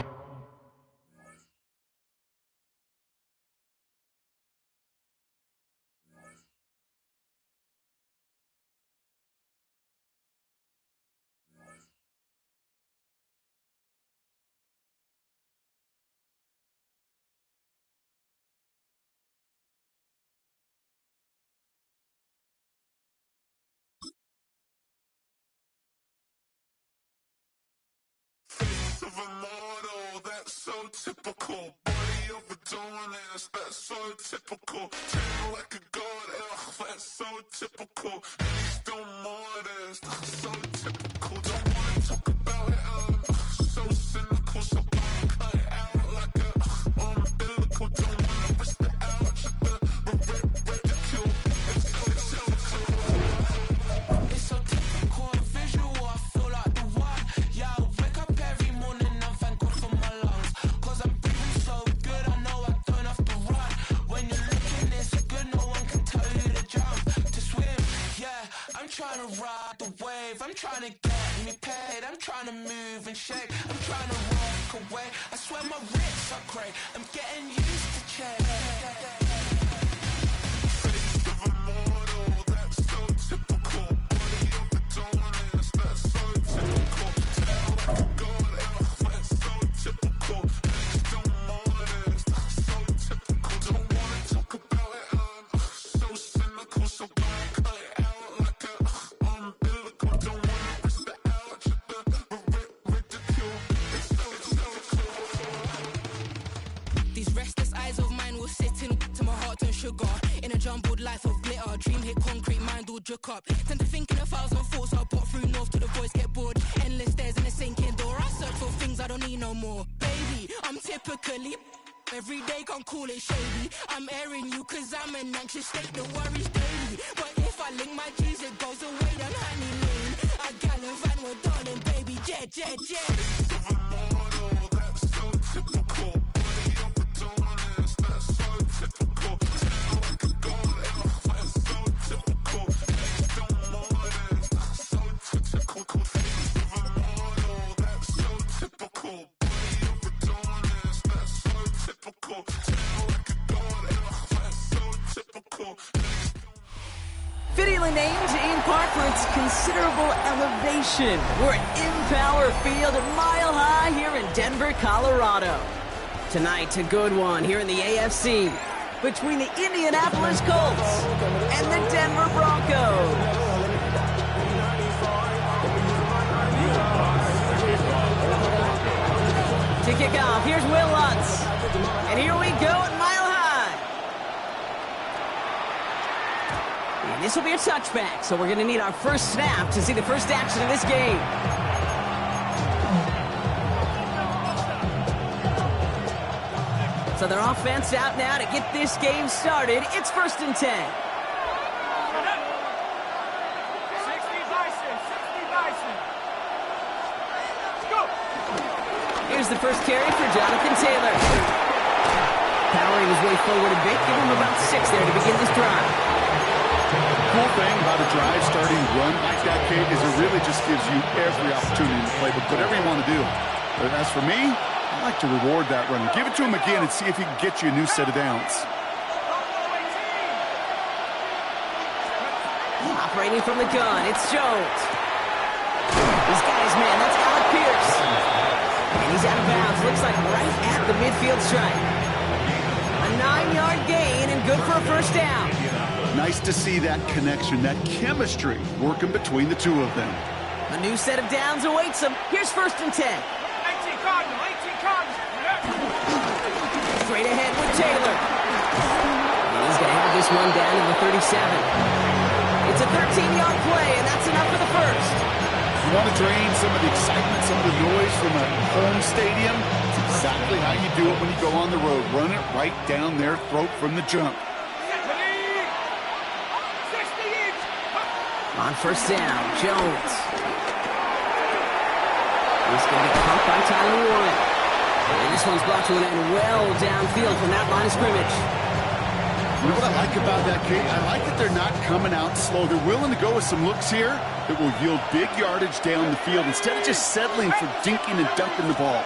Of a model, that's so typical. Body of a donut, that's so typical. Tan like a god, that's so typical. And he's still modest, so typical. Don't wanna talk about it, so cynical. So cut it out like a umbilical. Don't wanna risk the ouch of the ridicule. It's so typical, visual, I feel like the one. Yeah, I wake up every morning and thank God for my lungs. Cause I'm breathing so good, I know I don't have to run. When you're looking this good, no one can tell you to jump, to swim. Yeah, I'm trying to ride the wave, I'm trying to get me paid, I'm trying to move and shake, I'm trying to walk away. I swear my wrists are great, I'm getting used to change. Face of a model, that's so typical. Body of a donut, that's so typical. Tail like a god, that's so typical. He's still modest, so typical. Don't wanna talk about it, so cynical. So cut it out like a umbilical. Don't wanna risk the ouch of the ridicule. It's so These restless eyes of mine will sit in to my heart and sugar. In a jumbled life of glitter, dream hit concrete, mind all jerk up. Tend to think in 1,000 thoughts, I'll pop through north to the voice, get bored. Endless stairs in a sinking door, I search for things I don't need no more. Baby, I'm typically every day can't call it shady. I'm airing you cause I'm an anxious state that worries daily. But if I link my G's, it goes away down honey lane. I gallivant with darling, baby, jet. of a model, that's so typical. Body of a donut, that's so typical. Tail like a god, that's so typical. He's still modest, so typical. Face of a model, that's so typical. Body of a donut, that's so typical. Tail aptly named in part for its considerable elevation. We're at Empower Field, Mile High here in Denver, Colorado. Tonight, a good one here in the AFC between the Indianapolis Colts and the Denver Broncos. To kick off, here's Will Lutz. And here we go at Mile High. And this will be a touchback, so we're going to need our first snap to see the first action of this game. So their offense out now to get this game started. It's 1st and 10. 60 Bison. Let's go. Here's the first carry for Jonathan Taylor. Powering his way forward a bit. Give him about 6 there to begin this drive. Cool thing about a drive starting run like that, Kate, is it really just gives you every opportunity to play, but whatever you want to do. But as for me, I like to reward that run. Give it to him again and see if he can get you a new set of downs. Operating from the gun, it's Jones. He's got his man, that's Alec Pierce. And he's out of bounds, looks like right at the midfield stripe. A 9-yard gain and good for a first down. Nice to see that connection, that chemistry working between the two of them. A new set of downs awaits him. Here's 1st and 10. 18 Cardinals. Straight ahead with Taylor. And he's going to have this one down to the 37. It's a 13-yard play, and that's enough for the first. You want to drain some of the excitement, some of the noise from a home stadium? It's exactly how you do it when you go on the road. Run it right down their throat from the jump. On first down, Jones. He's going to be caught by Tyler Warren. And this one's brought to an end well downfield from that line of scrimmage. You know what I like about that, Kate? I like that they're not coming out slow. They're willing to go with some looks here that will yield big yardage down the field instead of just settling for dinking and dumping the ball.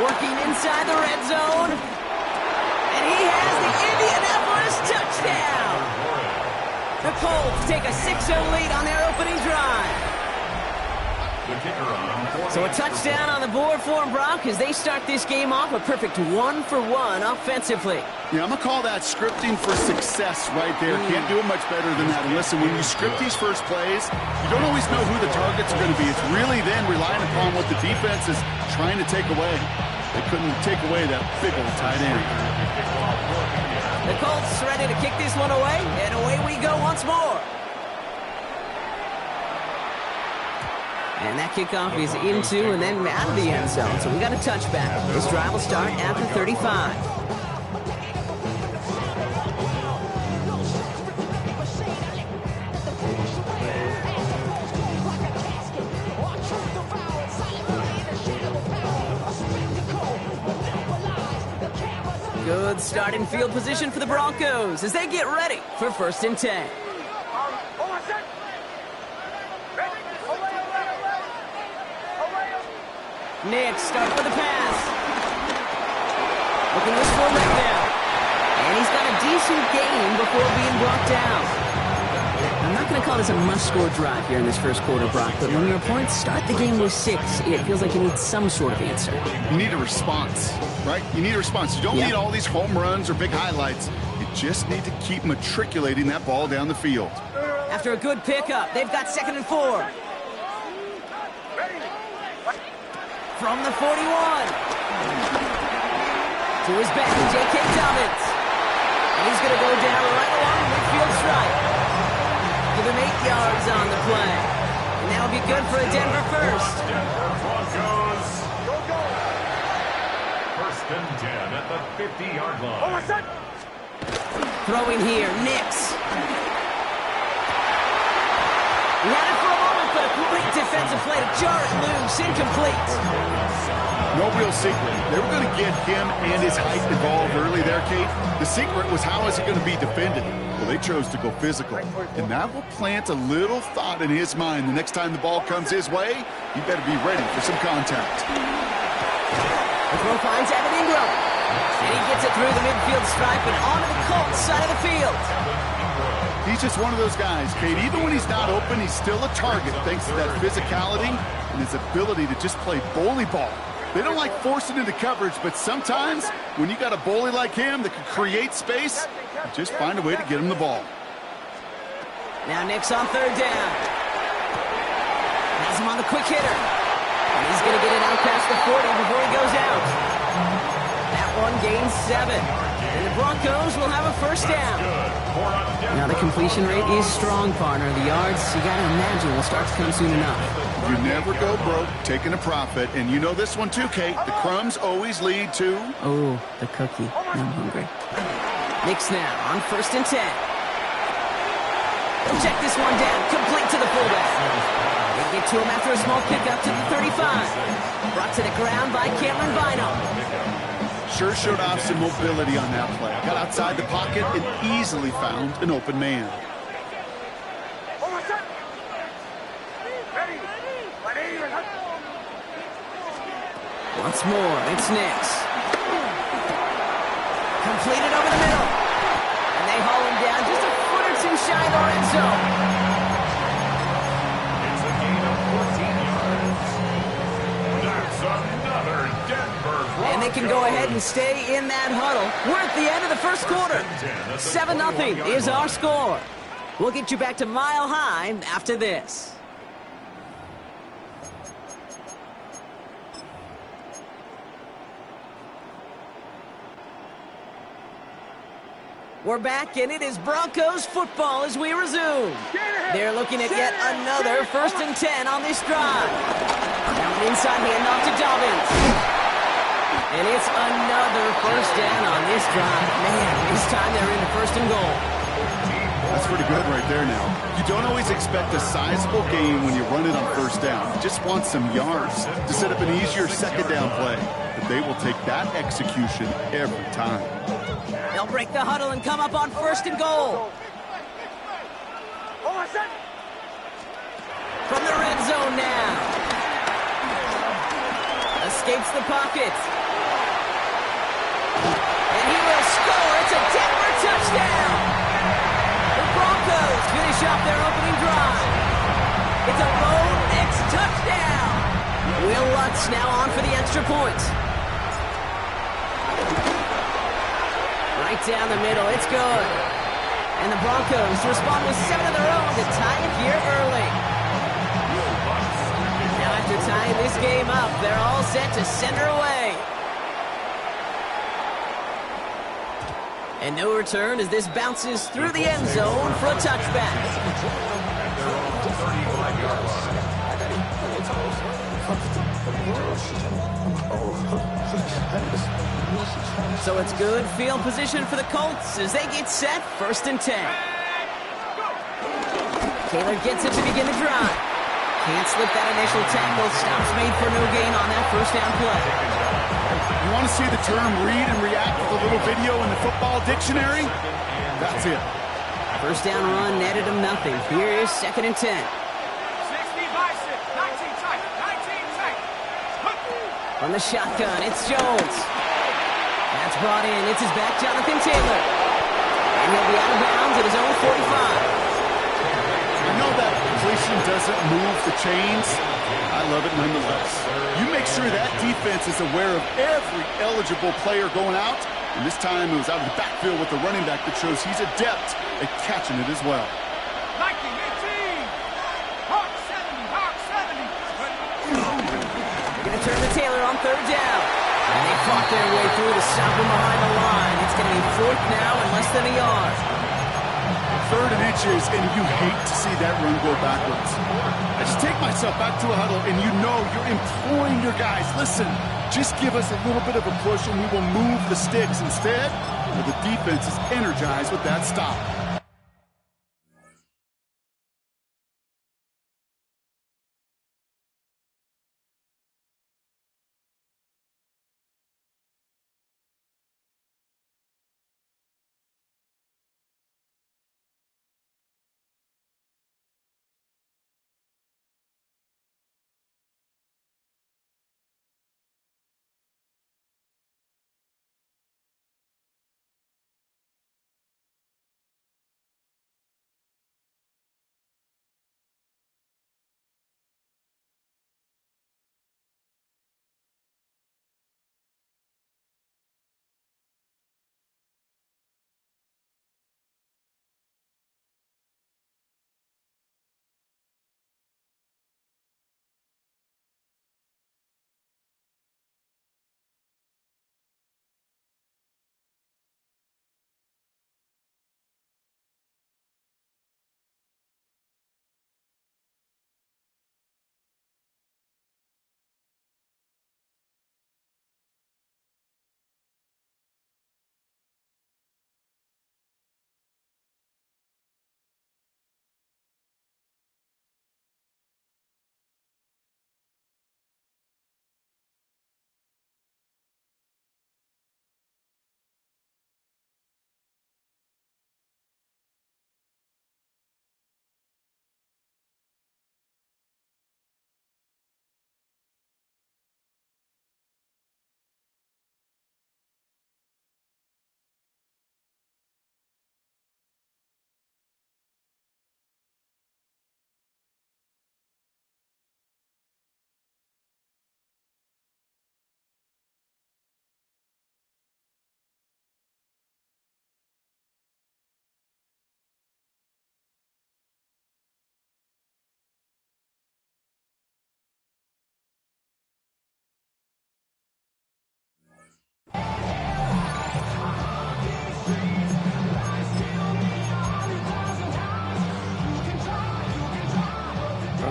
Working inside the red zone. And he has the Indianapolis touchdown. The Colts take a 6-0 lead on their opening drive. So a touchdown on the board for Broncos. They start this game off a perfect 1-for-1 offensively. Yeah, I'm going to call that scripting for success right there. Can't do it much better than that. And listen, when you script these first plays, you don't always know who the targets are going to be. It's really then relying upon what the defense is trying to take away. They couldn't take away that big old tight end. The Colts ready to kick this one away, and away we go once more. And that kickoff is into and then out of the end zone, so we got a touchback. This drive will start at the 35. Good starting field position for the Broncos as they get ready for 1st and 10. Nick starts with the pass. Looking this for right now. And he's got a decent gain before being brought down. I'm not going to call this a must-score drive here in this first quarter, Brock, but when your opponents start the game with 6, it feels like you need some sort of answer. You need a response, right? You need a response. You don't need all these home runs or big highlights. You just need to keep matriculating that ball down the field. After a good pickup, they've got 2nd and 4. From the 41. To his back, J.K. Dobbins. And he's going to go down right along the midfield stripe. Give him 8 yards on the play. And that'll be good for a Denver first. Broncos. 1st and 10 at the 50-yard line. Throwing here, Nix. He had it for a moment, but a great defensive play to jar it loose, incomplete. No real secret. They were going to get him and his height involved early there, Kate. The secret was how is he going to be defended? Well, they chose to go physical. And that will plant a little thought in his mind. The next time the ball comes his way, he better be ready for some contact. The throw finds Evan Ingram. And he gets it through the midfield stripe and onto the Colts side of the field. He's just one of those guys, Kate. Even when he's not open, he's still a target thanks to that physicality and his ability to just play bully ball. They don't like forcing into coverage, but sometimes when you got a bully like him that can create space, you just find a way to get him the ball. Now Nick's on third down. Has him on the quick hitter. And he's going to get it out past the 40 before he goes out. That one gains 7. And the Broncos will have a first down. Now the completion rate is strong, partner. The yards, you got to imagine, will start to come soon enough. You never go broke taking a profit. And you know this one too, Kate. The crumbs always lead to... Oh, the cookie. I'm hungry. Nick's now on 1st and 10. He'll check this one down. Complete to the fullback. They get to him after a small pickup to the 35. Brought to the ground by Cameron Bynum. Sure showed off some mobility on that play. Got outside the pocket and easily found an open man. Once more, it's Nix. Completed over the middle. And they haul him down just a foot or two shy of the red zone. It's a gain of 14 yards. That's another Denver Broncos. And they can go ahead and stay in that huddle. We're at the end of the first quarter. 7-0 is our score. We'll get you back to Mile High after this. We're back, and it is Broncos football as we resume. They're looking at yet another 1st and 10 on this drive. Now an inside handoff to Dobbins. And it's another first down on this drive. Man, this time they're into 1st and goal. That's pretty good right there now. You don't always expect a sizable gain when you run it on 1st down. You just want some yards to set up an easier 2nd down play. But they will take that execution every time. They'll break the huddle and come up on 1st and goal. From the red zone now. Escapes the pocket. And he will score. It's a Denver touchdown. The Broncos finish off their opening drive. It's a Bo Nix touchdown. Will Lutz now on for the extra point. Right down the middle, it's good. And the Broncos respond with 7 of their own to tie it here early. Now after tying this game up, they're all set to send her away. And no return as this bounces through the end zone for a touchback. So it's good field position for the Colts as they get set 1st and 10. Taylor gets it to begin the drive. Can't slip that initial tackle. Stops made for no gain on that 1st down play. You want to see the term read and react with a little video in the football dictionary? That's it. 1st down run netted him nothing. Here is 2nd and 10. From the shotgun, it's Jones. That's brought in. It's his back, Jonathan Taylor. And he'll be out of bounds at his own 45. I know that completion doesn't move the chains. I love it nonetheless. You make sure that defense is aware of every eligible player going out. And this time it was out of the backfield with the running back that shows he's adept at catching it as well. Turn to Taylor on 3rd down. And they fought their way through to stop him behind the line. It's going to be 4th now and less than a yard. 3rd and inches, and you hate to see that run go backwards. I just take myself back to a huddle, and you know you're imploring your guys, listen, just give us a little bit of a push, and we will move the sticks instead. Well, the defense is energized with that stop.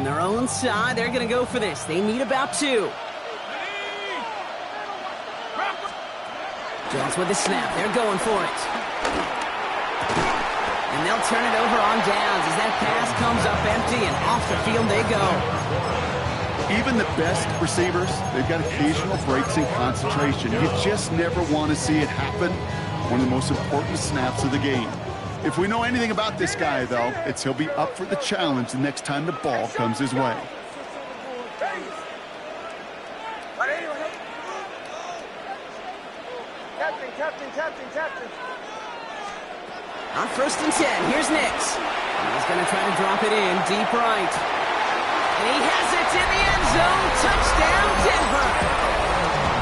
their own side, they're going to go for this. They need about 2. Jones with the snap. They're going for it. And they'll turn it over on downs as that pass comes up empty, and off the field they go. Even the best receivers, they've got occasional breaks in concentration. You just never want to see it happen. One of the most important snaps of the game. If we know anything about this guy, though, it's he'll be up for the challenge the next time the ball comes his way. Captain. On 1st and 10, here's Nix. He's going to try to drop it in deep right. And he has it in the end zone. Touchdown, Denver.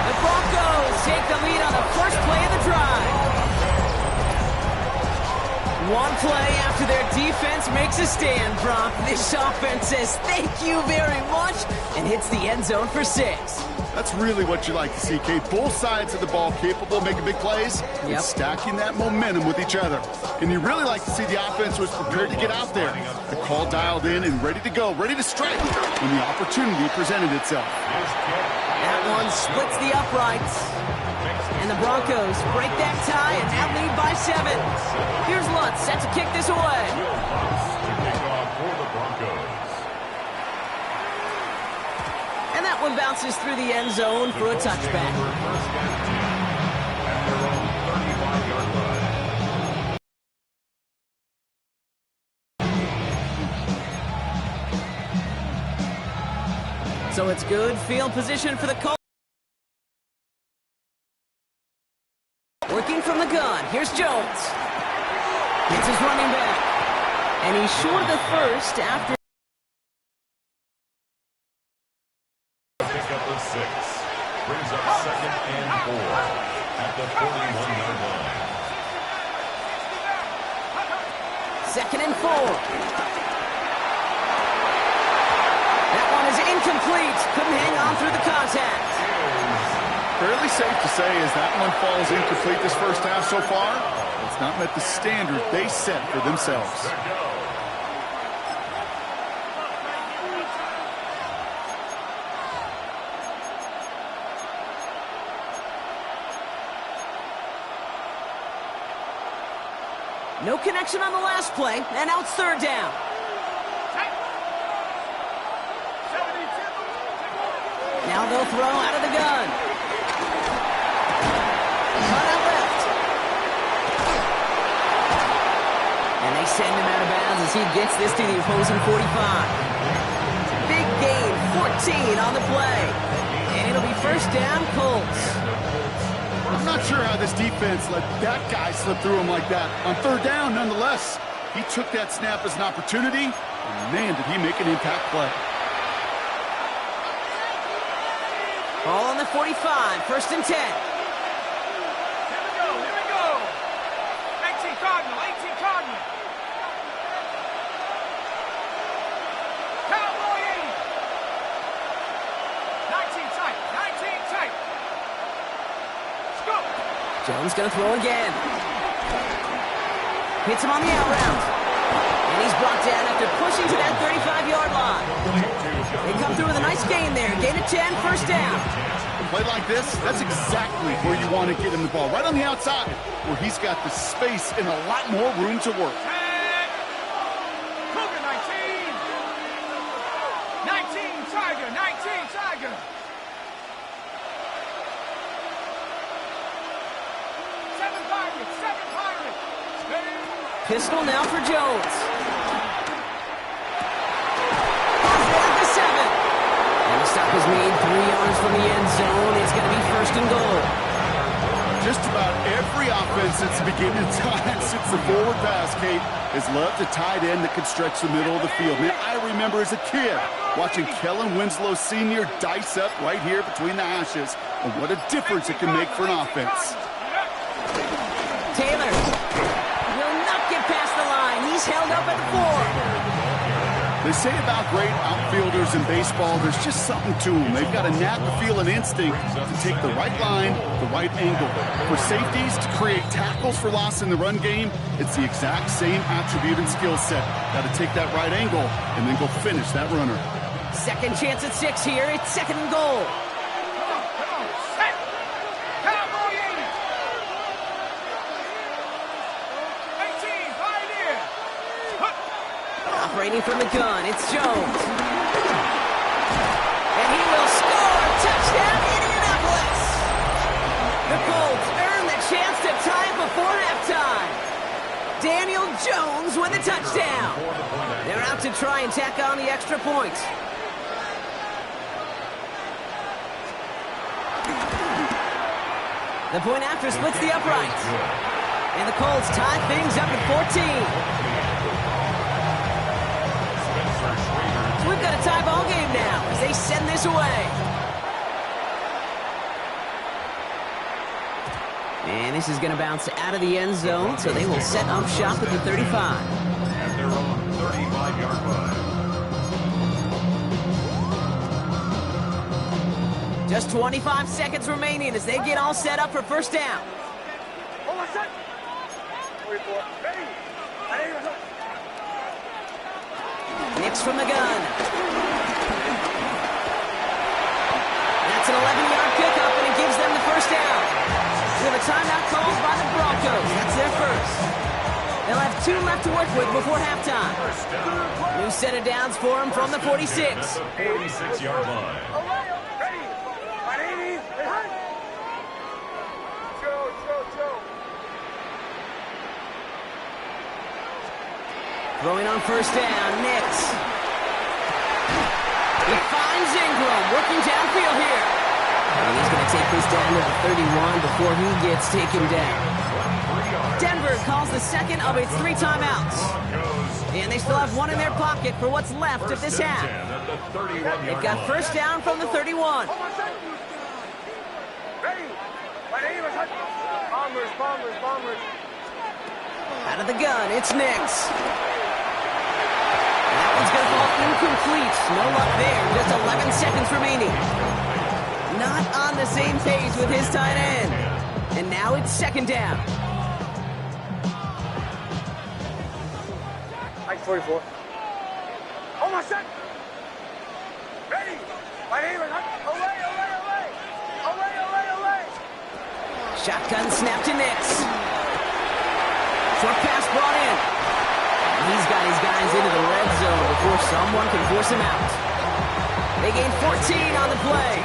The Broncos take the lead on the first play of the drive. One play after their defense makes a stand, Brock. This offense says thank you very much and hits the end zone for 6. That's really what you like to see, Kate. Both sides of the ball capable of making big plays and stacking that momentum with each other. And you really like to see the offense was prepared to get out there. The call dialed in and ready to go, ready to strike when the opportunity presented itself. That one splits the uprights. And the Broncos break that tie and now lead by 7. Here's Lutz set to kick this away. And that one bounces through the end zone for a touchback. So it's good field position for the Colts. Working from the gun. Here's Jones. It's his running back. And he's short of the first after. Pick up the 6. Brings up 2nd and 4 at the 41-yard line. 2nd and 4. That one is incomplete. Couldn't hang on through the contact. Fairly safe to say as that one falls incomplete this first half so far, it's not met the standard they set for themselves. No connection on the last play, and now it's 3rd down. Now they'll throw out of the gun. Cut out left. And they send him out of bounds as he gets this to the opposing 45. Big gain, 14 on the play. And it'll be 1st down, Colts. I'm not sure how this defense let that guy slip through him like that. On 3rd down, nonetheless, he took that snap as an opportunity, and man, did he make an impact play. Ball on the 45, 1st and 10. Here we go. 18 Cardinal. Cowboy 80. 19 tight. Let's go. Jones gonna throw again. Hits him on the out route. And he's brought down after pushing to that 35-yard line. They come through with a nice gain there. Gain of 10, 1st down. A play like this, that's exactly where you want to get him the ball. Right on the outside, where he's got the space and a lot more room to work. 19 Tiger. 7 Pirates. Pistol now for Jones. At the 7. And the stop is made 3 yards from the end zone. It's going to be 1st and goal. Just about every offense since the beginning of time, since the forward pass, Kate, has loved a tight end that can stretch the middle of the field. Man, I remember as a kid watching Kellen Winslow Sr. dice up right here between the hashes. And what a difference it can make for an offense. Taylor will not get past the line. He's held up at the 4. They say about great outfielders in baseball, there's just something to them. They've got a knack to feel an instinct to take the right line, the right angle. For safeties to create tackles for loss in the run game, it's the exact same attribute and skill set. Got to take that right angle and then go finish that runner. Second chance at 6 here. It's second and goal. Operating from the gun, it's Jones. And he will score! Touchdown, Indianapolis! The Colts earn the chance to tie it before halftime. Daniel Jones with a touchdown. They're out to try and tack on the extra points. The point after splits the uprights. And the Colts tie things up at 14. We've got a tie ball game now as they send this away. And this is going to bounce out of the end zone, so they will set up shop at the 35. At their own 35-yard line. Just 25 seconds remaining as they get all set up for first down. Nix from the gun. That's an 11-yard pickup, and it gives them the first down. We have a timeout called by the Broncos. That's their first. They'll have 2 left to work with before halftime. New set of downs for them from the 46. At the 46-yard line. Throwing on first down, Nix. He finds Ingram, working downfield here. And he's going to take this down to the 31 before he gets taken down. Denver calls the second of its 3 timeouts. And they still have 1 in their pocket for what's left of this half. They've got first down from the 31. Out of the gun, it's Nix. That one's going to fall incomplete. No luck there. Just 11 seconds remaining. Not on the same page with his tight end. And now it's second down. 44. Oh, my son! Ready! My name is away! Shotgun snap to Nix. Short pass brought in. He's got his guys into the red zone before someone can force him out. They gain 14 on the play.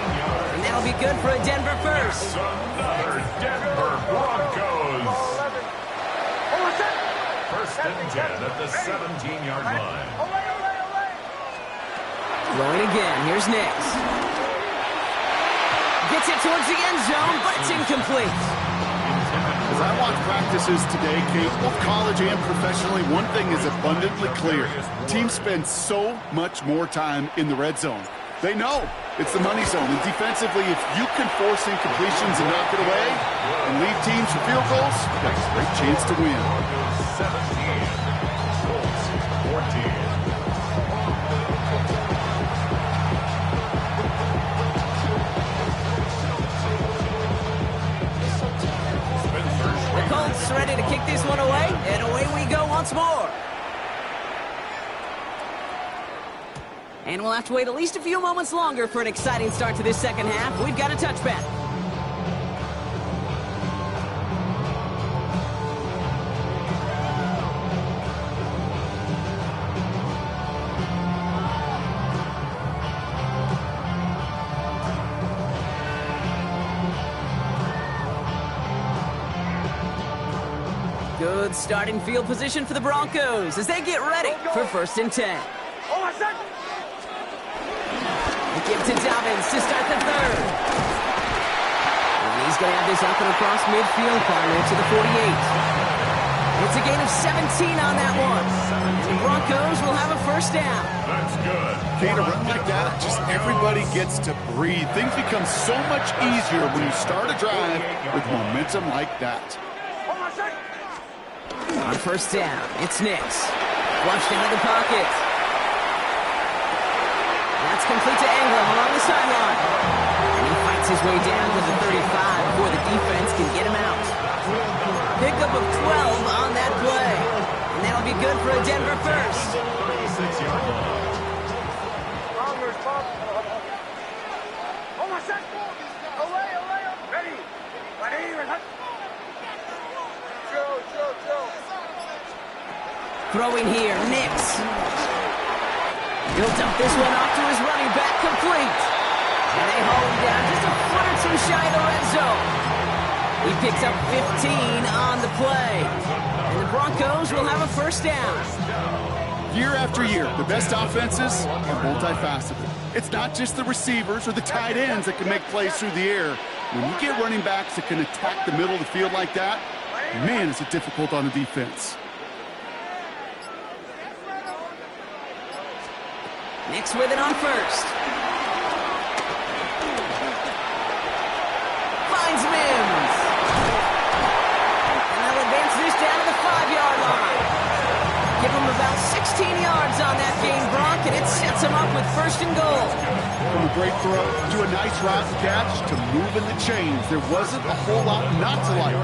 And that'll be good for a Denver first. Another Denver Broncos. First and 10 at the 17-yard line. Throwing again. Here's Nix. Gets it towards the end zone, but it's incomplete. As I watch practices today, Kate, both college and professionally, one thing is abundantly clear. Teams spend so much more time in the red zone. They know it's the money zone. And defensively, if you can force incompletions and knock it away and lead teams for field goals, you've got a great chance to win. 17, Colts 14. The Colts ready to kick this one away, and away we go once more. And we'll have to wait at least a few moments longer for an exciting start to this second half. We've got a touchback. Good starting field position for the Broncos as they get ready for first and 10. They give to Dobbins to start the third. And he's going to have this up and across midfield, partner to the 48. It's a gain of 17 on that one. And the Broncos will have a first down. That's good. Kate, a run like that, just everybody gets to breathe. Things become so much easier when you start a drive with momentum like that. On first down, it's Nix. Flushed into the pocket. It's complete to England along the sideline. And he fights his way down to the 35 before the defense can get him out. Pickup of 12 on that play. And that'll be good for a Denver first. 36-yard line. Throwing here, Nix. He'll dump this one off to his running back, complete. And they haul him down just a foot or two shy of the red zone. He picks up 15 on the play. And the Broncos will have a first down. Year after year, the best offenses are multifaceted. It's not just the receivers or the tight ends that can make plays through the air. When you get running backs that can attack the middle of the field like that, man, is it difficult on the defense. Nix with it on first. Finds Mims. And they'll advance this down to the 5-yard line. Give him about 16 yards on that gain, Brock, and it sets him up with first and goal. From a great throw to a nice route catch to moving the chains, there wasn't a whole lot not to like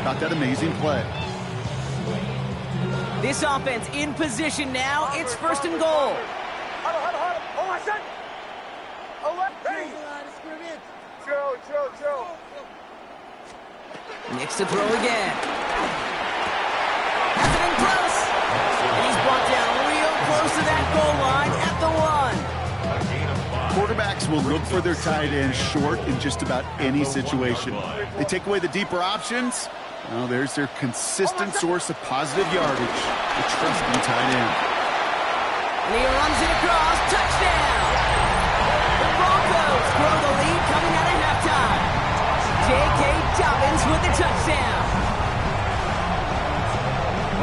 about that amazing play. This offense in position now. It's first and goal. Nix to throw again. Has it in close. And he's brought down real close to that goal line at the 1. Quarterbacks will look for their tight end short in just about any situation. They take away the deeper options. Well, there's their consistent source of positive yardage. The trusting tight end. And he runs it across. Touchdown! The Broncos grow the lead coming out of halftime. J.K. Dobbins with the touchdown.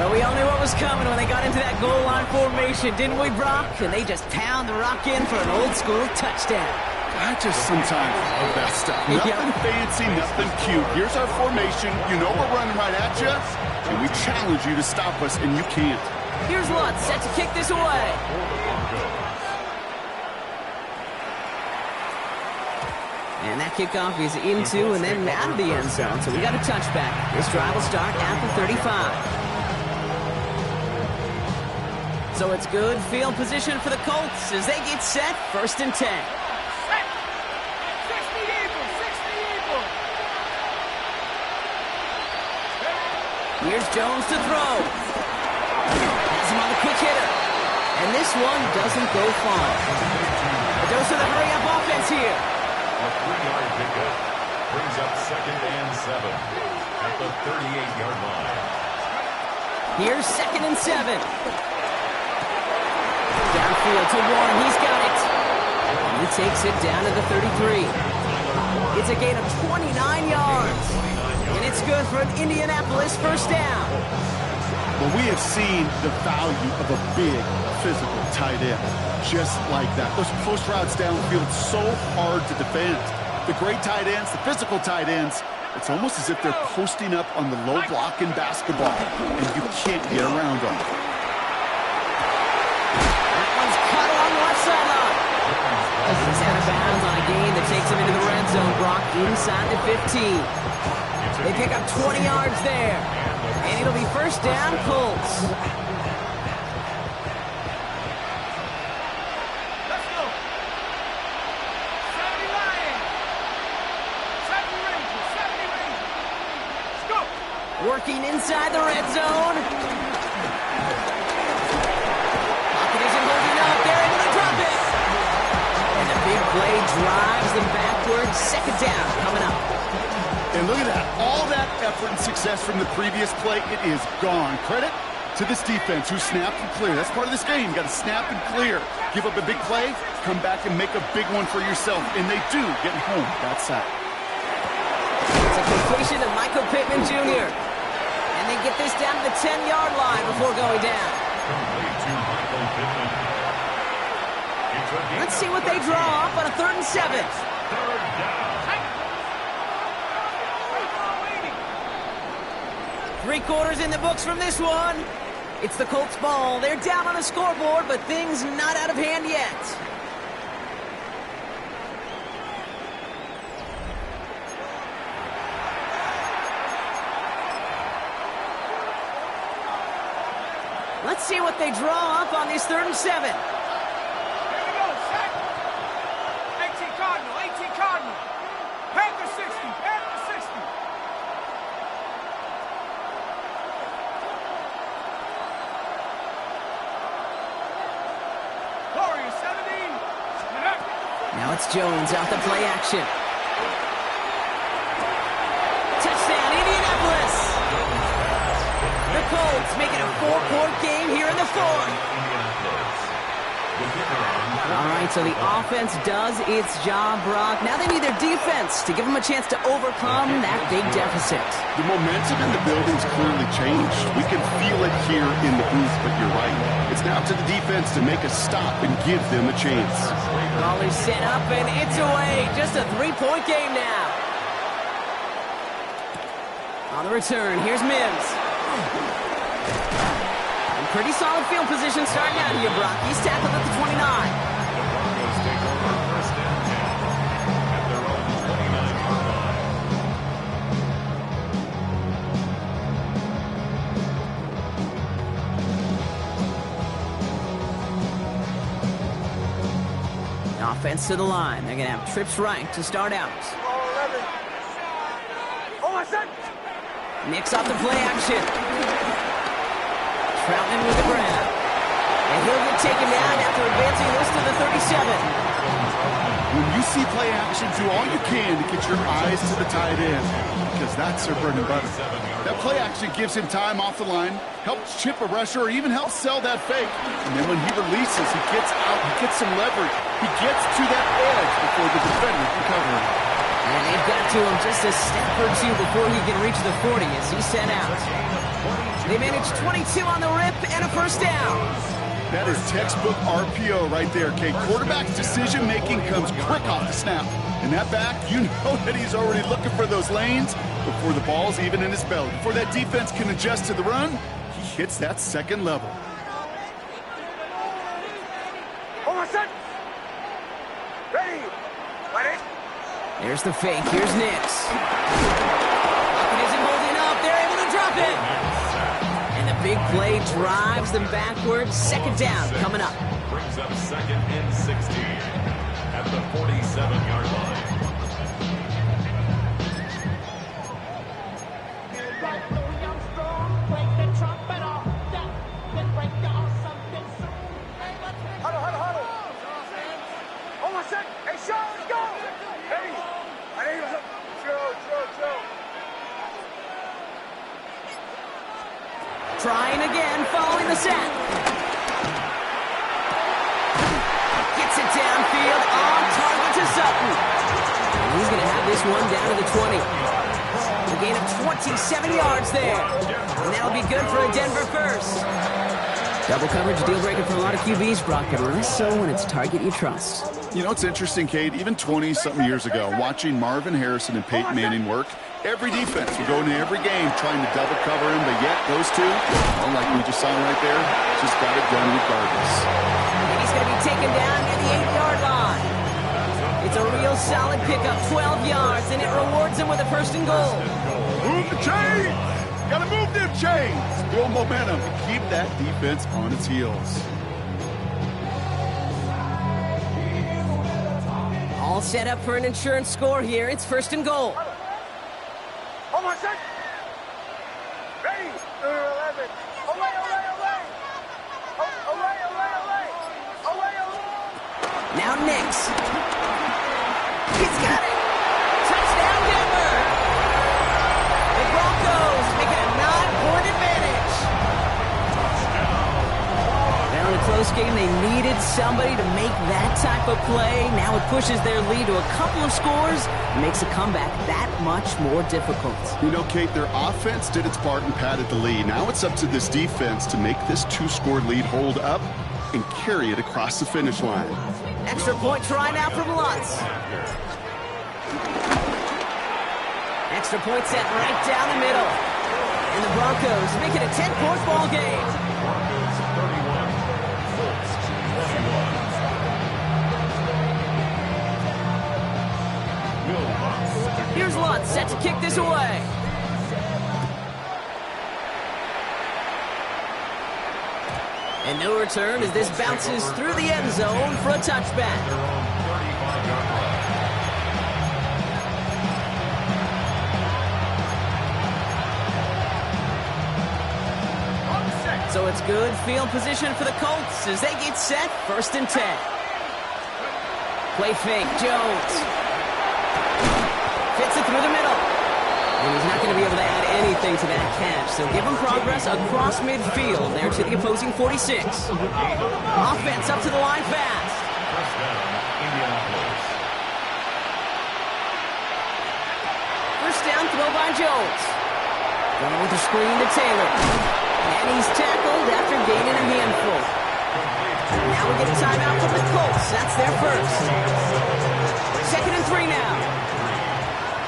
Well, we all knew what was coming when they got into that goal line formation, didn't we, Brock? And they just pound the rock in for an old-school touchdown. I just sometimes love that stuff. Nothing fancy, nothing cute. Here's our formation. You know we're running right at you, and we challenge you to stop us, and you can't. Here's Lutz set to kick this away. And that kickoff is into and then out of the end zone. So we got a touchback. This drive will start at the 35. So it's good field position for the Colts as they get set. First and 10. Here's Jones to throw. Has him on the quick hitter. And this one doesn't go far. A dose of the hurry-up offense here. A 3-yard pickup brings up 2nd and 7 at the 38-yard line. Here's 2nd and 7. Downfield to Warren. He's got it. And he takes it down to the 33. It's a gain of 29 yards. And it's good for an Indianapolis first down. Well, we have seen the value of a big, physical tight end. Just like that. Those post routes downfield so hard to defend. The great tight ends, the physical tight ends, it's almost as if they're posting up on the low block in basketball, and you can't get around them. That one's caught along the left sideline. He's out of bounds on a gain that takes him into the red zone, Brock, inside the 15. They pick up 20 yards there. And it'll be first down, Colts. Let's go. 70 Lions. 70 Rangers. 70 Rangers. Let's go. Working inside the red zone. Pocket isn't holding up. They're into the drop it. And the big play drives them backwards. Second down coming up. And look at that. All that effort and success from the previous play, it is gone. Credit to this defense who snapped and cleared. That's part of this game. You got to snap and clear. Give up a big play, come back and make a big one for yourself. And they do, getting home that sack. It's a completion to Michael Pittman Jr. And they get this down to the 10-yard line before going down. Let's see what they draw up on a 3rd and 7. Third down. 3 quarters in the books from this one. It's the Colts ball. They're down on the scoreboard, but things not out of hand yet. Let's see what they draw up on this 3rd and 7. Here we go, set. 18 Cardinal, 18 Cardinal. Panther 60, Panther 60. Warrior 17. Now it's Jones out the play action. Touchdown, Indianapolis. The Colts make it a 4-point game here in the 4th. All right, so the offense does its job, Brock. Now they need their defense to give them a chance to overcome that big deficit. The momentum in the building's clearly changed. We can feel it here in the booth, but you're right. It's now to the defense to make a stop and give them a chance. Ball is set up, and it's away. Just a 3-point game now. On the return, here's Mims. And pretty solid field position starting out here, Brock. He's tackled at the 29. The Broncos take over 1st and 10 at their own 29-yard line. Offense to the line. They're going to have trips right to start out. Nicks off the play action. Troutman with the grab. And he'll get taken down after advancing this to the 37. When you see play action, do all you can to get your eyes to the tight end, because that's their bread and butter. That play action gives him time off the line, helps chip a rusher, or even helps sell that fake. And then when he releases, he gets out, he gets some leverage. He gets to that edge before the defender can cover him. And they've got to him just a step or two before he can reach the 40 as he's sent out. They managed 22 on the rip and a 1st down. That is textbook RPO right there, Kate. Quarterback's decision-making comes quick off the snap. And that back, you know that he's already looking for those lanes before the ball's even in his belly. Before that defense can adjust to the run, he hits that 2nd level. There's the fake. Here's Nix. It isn't holding up. They're able to drop it. And the big play drives them backwards. 2nd down coming up. Brings up 2nd and 16 at the 47-yard line. Huddle. Hold on a sec. Hey, Sean, let's go. Hey, I need you. Chill. Trying again, following the sack. Gets it downfield, on target to Sutton. And he's going to have this one down to the 20. A gain of 27 yards there. And that'll be good for a Denver 1st. Double coverage, deal breaker for a lot of QBs, Brock, but less so when it's target you trust. You know, it's interesting, Kate, even 20-something years ago, watching Marvin Harrison and Peyton Manning work, every defense would go into every game trying to double cover him, but yet those two, well, like we just saw right there, just got it done regardless. And he's going to be taken down near the 8-yard line. It's a real solid pickup, 12 yards, and it rewards him with a 1st and goal. Move the chains! Gotta move them chains! Build momentum to keep that defense on its heels. All set up for an insurance score here. It's 1st and goal. Hold on a sec. Ready. 11. Away. Now Nix. He's got it. Touchdown Denver. The Broncos make it a 9-point advantage. Now in a close game, they needed somebody to make that type of play. Now it pushes their lead to a couple of scores and makes a comeback that much more difficult. You know, Kate, their offense did its part and padded the lead. Now it's up to this defense to make this 2-score lead hold up and carry it across the finish line. Extra point try now from Lutz. Extra point set right down the middle. And the Broncos make it a 10-point ball game. Broncos 31, Colts 21. Here's Lutz set to kick this away. And no return as this bounces through the end zone for a touchback. So it's good field position for the Colts as they get set, 1st and 10. Play fake, Jones. Fits it through the middle. And he's not going to be able to add anything to that catch, so give him progress across midfield there to the opposing 46. Offense up to the line fast. First down, throw by Jones. Going with the screen to Taylor. And he's tackled after gaining a handful. Now we get a timeout from the Colts. That's their first. 2nd and 3 now.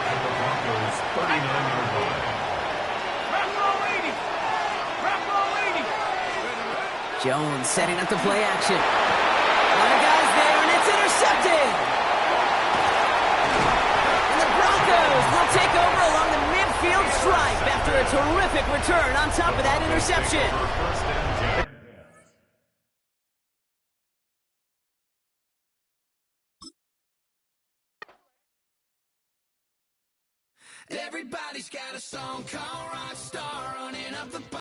At the Broncos' 39-yard line. Jones setting up the play action. A lot of guys there, and it's intercepted. And the Broncos will take over along the midfield stripe after a terrific return on top of that interception. First and 10. Everybody's got a song called Rockstar running up the